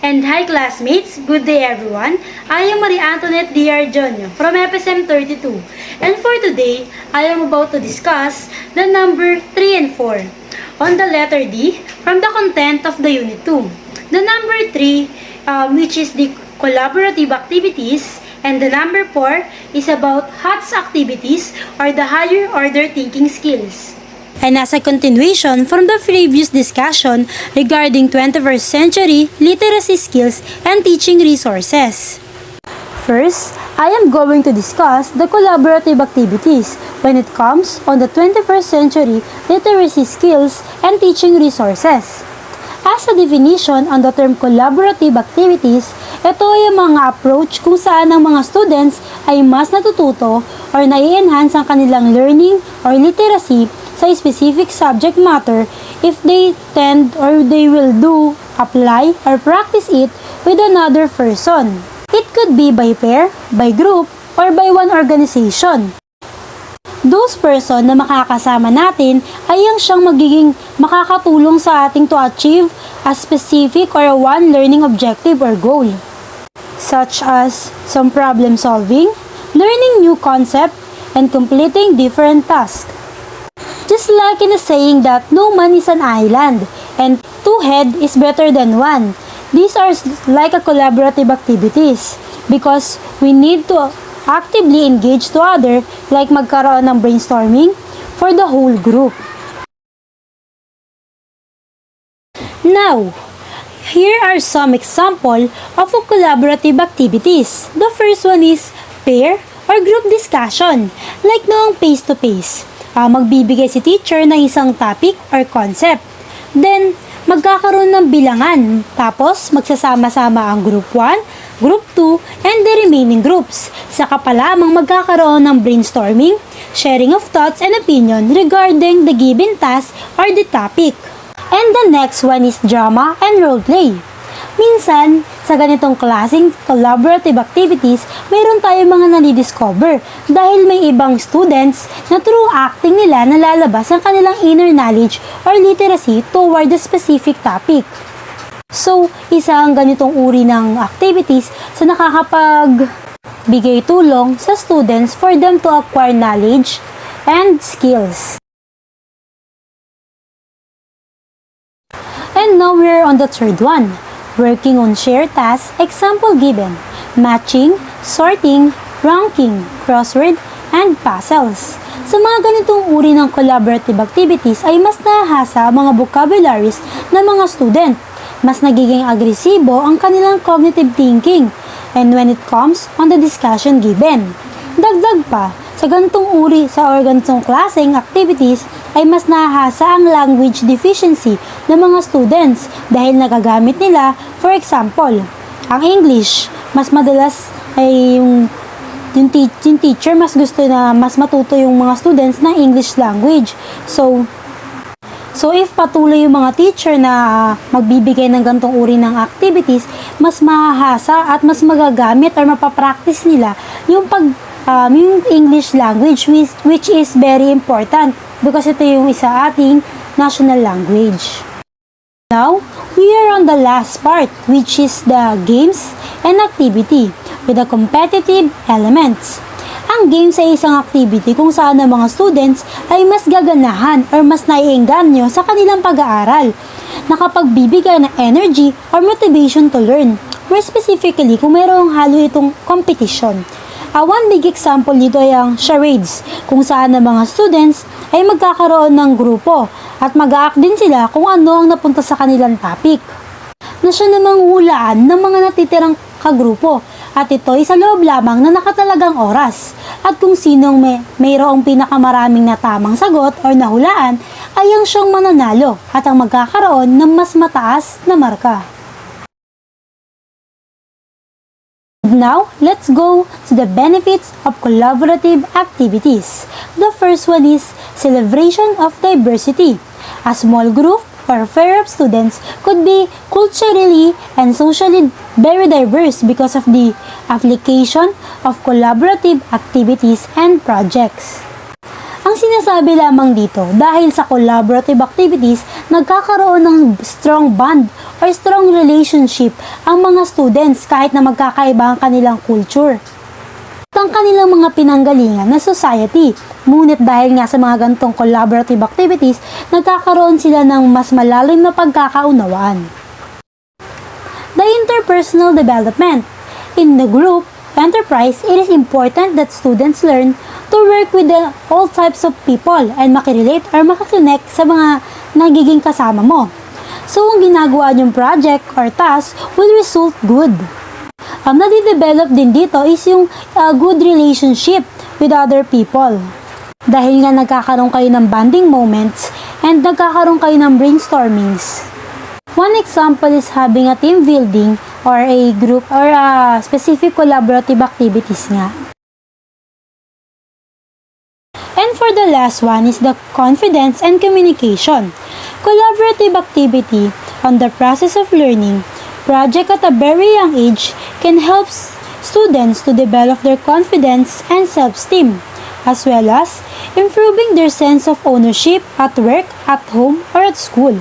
And hi classmates, good day everyone. I am Marie Antoinette D.R. Jonio from FSM 32. And for today, I am about to discuss the number 3 and 4 on the letter D from the content of the Unit 2. The number 3, which is the collaborative activities, and the number 4 is about HOTS activities or the higher order thinking skills. And as a continuation from the previous discussion regarding 21st century literacy skills and teaching resources. First, I am going to discuss the collaborative activities when it comes on the 21st century literacy skills and teaching resources. As a definition on the term collaborative activities, ito ay mga approach kung saan ang mga students ay mas natututo or nai-enhance ang kanilang learning or literacy sa specific subject matter if they tend or they will do, apply, or practice it with another person. It could be by pair, by group, or by one organization. Those person na makakasama natin ay ang siyang magiging makakatulong sa ating to achieve a specific or one learning objective or goal, such as some problem solving, learning new concept, and completing different tasks. Just like in the saying that no man is an island and two head is better than one. These are like a collaborative activities because we need to actively engage to other like magkaroon ng brainstorming for the whole group. Now, here are some example of collaborative activities. The first one is pair or group discussion, like noong face-to-face. Magbibigay si teacher ng isang topic or concept. Then, magkakaroon ng bilangan. Tapos, magsasama-sama ang group 1, group 2, and the remaining groups. Saka pa lamang magkakaroon ng brainstorming, sharing of thoughts and opinion regarding the given task or the topic. And the next one is drama and role play. Minsan, sa ganitong klaseng collaborative activities, mayroon tayong mga nadi-discover dahil may ibang students na through acting nila nalalabas ang kanilang inner knowledge or literacy toward the specific topic. So, isa ang ganitong uri ng activities sa nakakapagbigay tulong sa students for them to acquire knowledge and skills. And now we're on the third one. Working on shared tasks, example given, matching, sorting, ranking, crossword, and puzzles. Sa mga ganitong uri ng collaborative activities ay mas nahasa ang mga vocabularies ng mga student. Mas nagiging agresibo ang kanilang cognitive thinking and when it comes on the discussion given. Dagdag pa, sa ganitong uri sa ganitong klaseng activities ay mas nahasa ang language deficiency ng mga students dahil nagagamit nila, for example, ang English. Mas madalas ay yung teacher mas gusto na mas matuto yung mga students ng English language. So if patuloy yung mga teacher na magbibigay ng ganitong uri ng activities, mas mahahasa at mas magagamit or mapapractice nila yung yung English language which is very important because ito yung isa ating national language. Now, we are on the last part which is the games and activity with the competitive elements. Ang games ay isang activity kung saan ang mga students ay mas gaganahan or mas naiengganyo sa kanilang pag-aaral. Nakapagbibigay ng energy or motivation to learn. More specifically, kung mayroong halo itong competition. One big example dito ay ang charades, kung saan ang mga students ay magkakaroon ng grupo at mag-a-act din sila kung ano ang napunta sa kanilang topic. Na siya namang hulaan ng mga natitirang kagrupo at ito ay sa loob lamang na nakatalagang oras. At kung sinong mayroong pinakamaraming na tamang sagot o nahulaan ay ang siyang mananalo at ang magkakaroon ng mas mataas na marka. And now, let's go to the benefits of collaborative activities. The first one is celebration of diversity. A small group or pair of students could be culturally and socially very diverse because of the application of collaborative activities and projects. Ang sinasabi lamang dito, dahil sa collaborative activities, nagkakaroon ng strong bond or strong relationship ang mga students kahit na magkakaiba ang kanilang culture at ang kanilang mga pinanggalingan na society. Ngunit dahil nga sa mga ganitong collaborative activities, nagkakaroon sila ng mas malalim na pagkakaunawaan. The interpersonal development. In the group enterprise, it is important that students learn to work with all types of people and makirelate or makakonect sa mga nagiging kasama mo. So, ang ginagawa niyong project or task will result good. Ang nadidevelop din dito is yung good relationship with other people. Dahil nga nagkakaroon kayo ng bonding moments and nagkakaroon kayo ng brainstormings. One example is having a team building or a group or a specific collaborative activities nga. And for the last one is the confidence and communication. Collaborative activity on the process of learning, project at a very young age can help students to develop their confidence and self-esteem, as well as improving their sense of ownership at work, at home, or at school.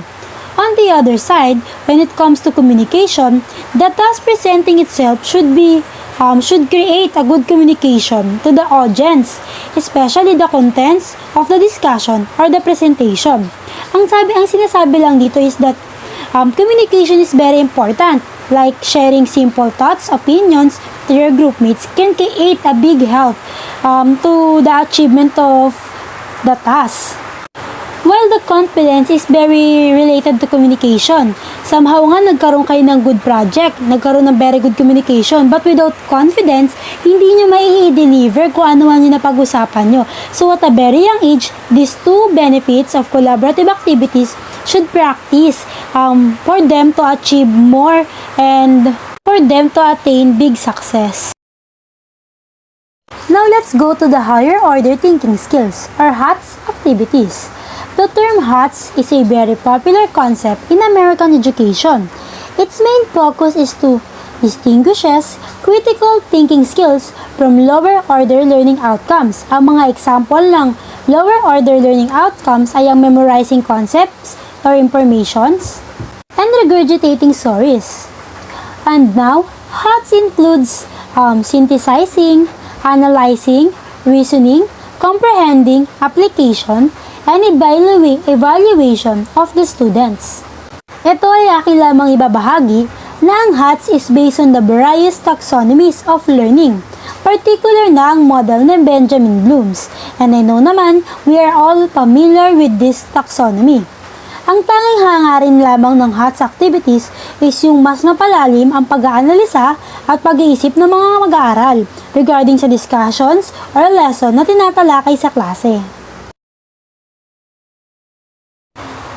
On the other side, when it comes to communication, the task presenting itself should create a good communication to the audience, especially the contents of the discussion or the presentation. Ang sinasabi lang dito is that communication is very important, like sharing simple thoughts, opinions to your groupmates can create a big help to the achievement of the task. While the confidence is very related to communication, somehow nga nagkaroon kayo ng good project, nagkaroon ng very good communication, but without confidence, hindi nyo mai-deliver kung ano man yung napag-usapan nyo. So at a very young age, these two benefits of collaborative activities should practice for them to achieve more and for them to attain big success. Now let's go to the higher order thinking skills or HATS activities. The term HATS is a very popular concept in American education. Its main focus is to distinguish critical thinking skills from lower order learning outcomes. Ang mga example ng lower order learning outcomes ay ang memorizing concepts or informations and regurgitating stories. And now, HATS includes synthesizing, analyzing, reasoning, comprehending, application, and evaluation of the students. Ito ay aking lamang ibabahagi na ang HATS is based on the various taxonomies of learning, particular na ang model ng Benjamin Bloom's, and I know naman we are all familiar with this taxonomy. Ang tanging hangarin lamang ng HATS activities is yung mas mapalalim ang pag-aanalisa at pag-iisip ng mga mag-aaral regarding sa discussions or lesson na tinatalakay sa klase.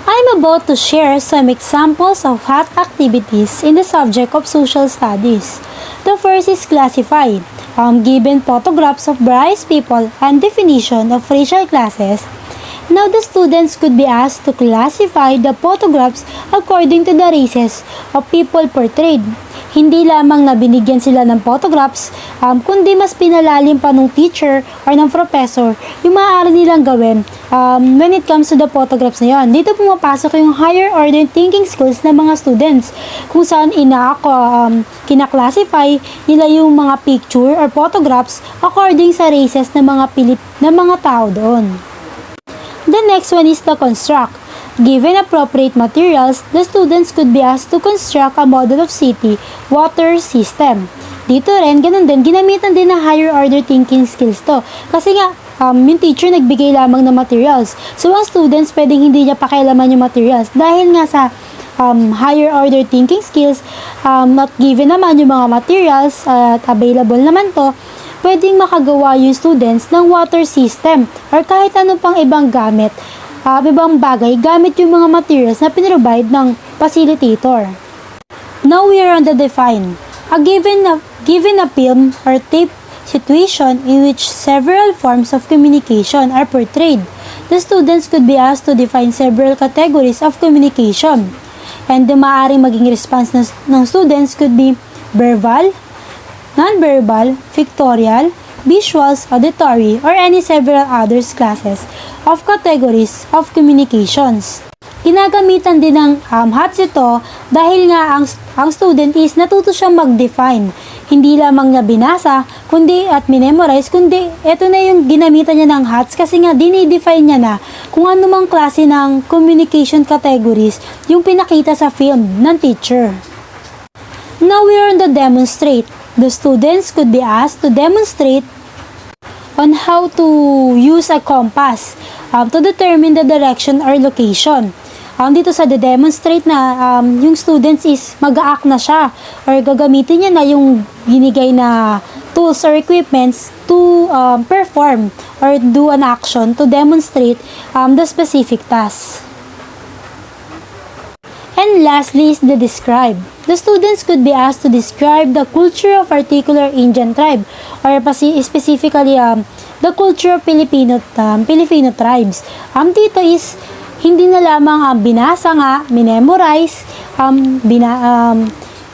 I'm about to share some examples of HAT activities in the subject of social studies. The first is classify. Given photographs of various people and definition of racial classes, now the students could be asked to classify the photographs according to the races of people portrayed. Hindi lamang na binigyan sila ng photographs, kundi mas pinalalim pa ng teacher or ng professor yung maaari nilang gawin when it comes to the photographs na yun. Dito pumapasok yung higher order thinking skills ng mga students kung saan kinaklasify nila yung mga picture or photographs according sa races ng mga tao doon. The next one is the construct. Given appropriate materials, the students could be asked to construct a model of city water system. Dito rin, ganun din, ginamitan din na higher order thinking skills to. Kasi nga, yung teacher nagbigay lamang ng materials. So, ang students, pwedeng hindi niya pakialaman yung materials. Dahil nga sa higher order thinking skills, not given naman yung mga materials at available naman to, pwedeng makagawa yung students ng water system or kahit ano pang ibang gamit. Ibang bagay gamit yung mga materials na pinrovide ng facilitator. Now we are on the define. Given Given a film or tape situation in which several forms of communication are portrayed, the students could be asked to define several categories of communication. And the maaaring maging response ng students could be verbal, non-verbal, pictorial, visuals, auditory, or any several others classes of categories of communications. Ginagamitan din ng HATS ito dahil nga ang student is natuto siyang mag-define. Hindi lamang niya binasa kundi at minemorize, kundi ito na yung ginamitan niya ng HATS kasi nga dinidefine niya na kung ano mang klase ng communication categories yung pinakita sa film ng teacher. Now we are on the demonstrate. The students could be asked to demonstrate on how to use a compass to determine the direction or location. Dito sa demonstrate na yung students is mag-a-act na siya or gagamitin niya na yung binigay na tools or equipments to perform or do an action to demonstrate the specific task. And lastly is the describe. The students could be asked to describe the culture of particular Indian tribe or specifically the culture of Filipino tribes. Dito is hindi na lamang binasa nga, minemorize, ang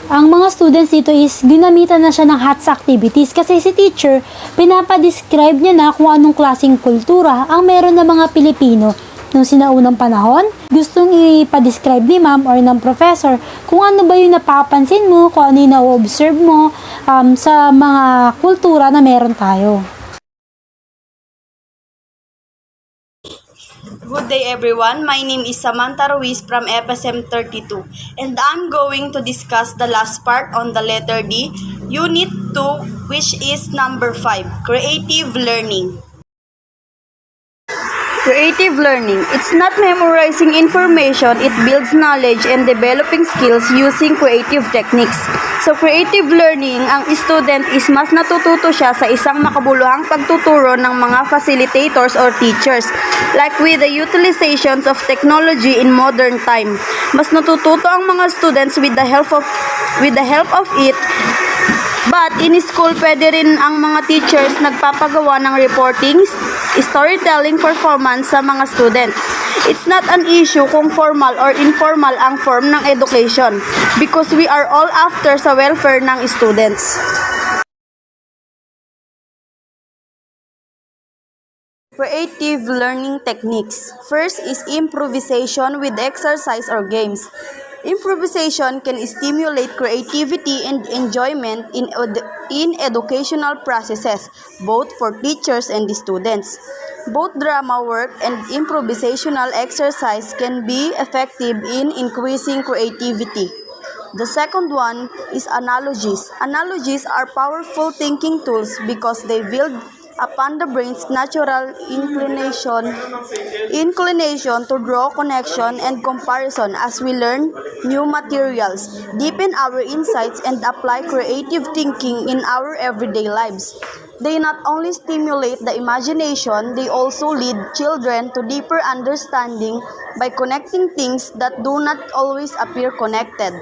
mga students dito is ginamitan na siya ng HATS activities kasi si teacher, pinapadescribe niya na kung anong klaseng kultura ang meron ng mga Pilipino nung sinaunang panahon. Gustong ipadescribe ni ma'am or ng professor kung ano ba yung napapansin mo, kung ano yung na-observe mo sa mga kultura na meron tayo. Good day everyone, my name is Samantha Ruiz from FSM 32 and I'm going to discuss the last part on the letter D, Unit 2, which is number 5, Creative Learning. Creative learning. It's not memorizing information, it builds knowledge and developing skills using creative techniques. So creative learning, ang student is mas natututo siya sa isang makabuluhang pagtuturo ng mga facilitators or teachers. Like with the utilizations of technology in modern time. Mas natututo ang mga students with the help of it. But in school, pwede rin ang mga teachers nagpapagawa ng reporting, storytelling performance sa mga student. It's not an issue kung formal or informal ang form ng education because we are all after sa welfare ng students. Creative learning techniques. First is improvisation with exercise or games. Improvisation can stimulate creativity and enjoyment in educational processes, both for teachers and the students. Both drama work and improvisational exercise can be effective in increasing creativity. The second one is analogies. Analogies are powerful thinking tools because they build upon the brain's natural inclination to draw connection and comparison as we learn new materials, deepen our insights, and apply creative thinking in our everyday lives. They not only stimulate the imagination, they also lead children to deeper understanding by connecting things that do not always appear connected.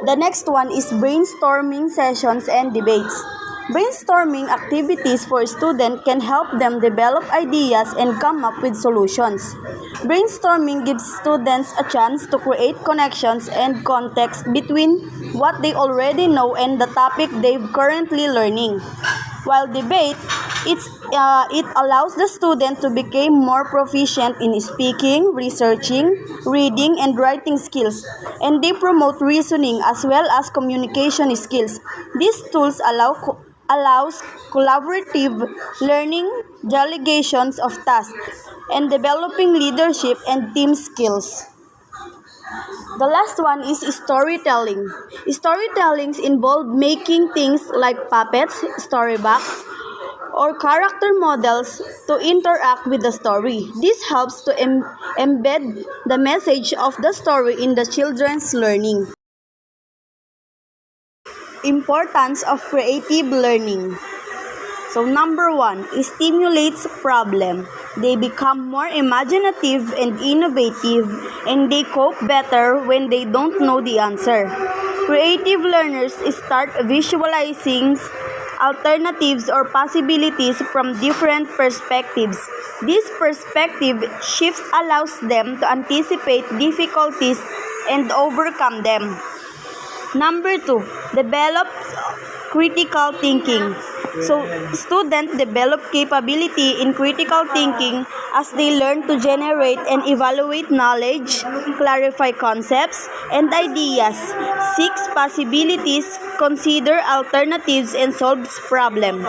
The next one is brainstorming sessions and debates. Brainstorming activities for students can help them develop ideas and come up with solutions. Brainstorming gives students a chance to create connections and context between what they already know and the topic they're currently learning. While debate, it allows the student to become more proficient in speaking, researching, reading, and writing skills, and they promote reasoning as well as communication skills. These tools allows collaborative learning, delegations of tasks, and developing leadership and team skills. The last one is storytelling. Storytellings involve making things like puppets, storybooks, or character models to interact with the story. This helps to embed the message of the story in the children's learning. Importance of creative learning. So number 1, it stimulates problem. They become more imaginative and innovative and they cope better when they don't know the answer. Creative learners start visualizing alternatives or possibilities from different perspectives. This perspective shift allows them to anticipate difficulties and overcome them. Number 2, develop critical thinking. So, students develop capability in critical thinking as they learn to generate and evaluate knowledge, clarify concepts and ideas, seek possibilities, consider alternatives, and solve problems.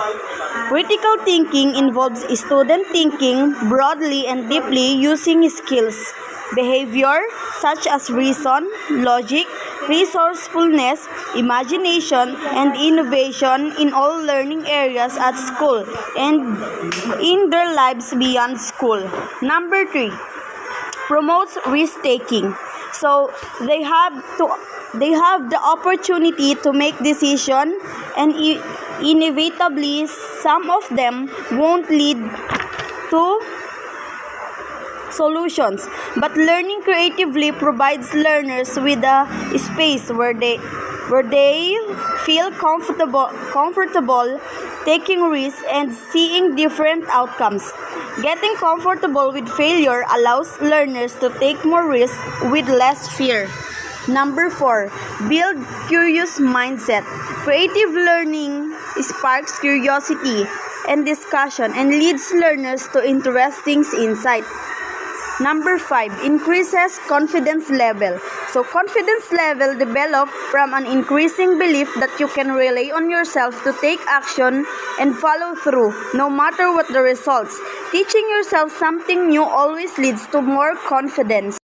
Critical thinking involves student thinking broadly and deeply using skills, behavior such as reason, logic, resourcefulness, imagination, and innovation in all learning areas at school and in their lives beyond school. Number 3, promotes risk-taking. So they have the opportunity to make decisions, and inevitably some of them won't lead to solutions, but learning creatively provides learners with a space where they feel comfortable taking risks and seeing different outcomes. Getting comfortable with failure allows learners to take more risks with less fear. Number 4, build curious mindset. Creative learning sparks curiosity and discussion and leads learners to interesting insight. Number 5, increases confidence level. So confidence level develops from an increasing belief that you can rely on yourself to take action and follow through, no matter what the results. Teaching yourself something new always leads to more confidence.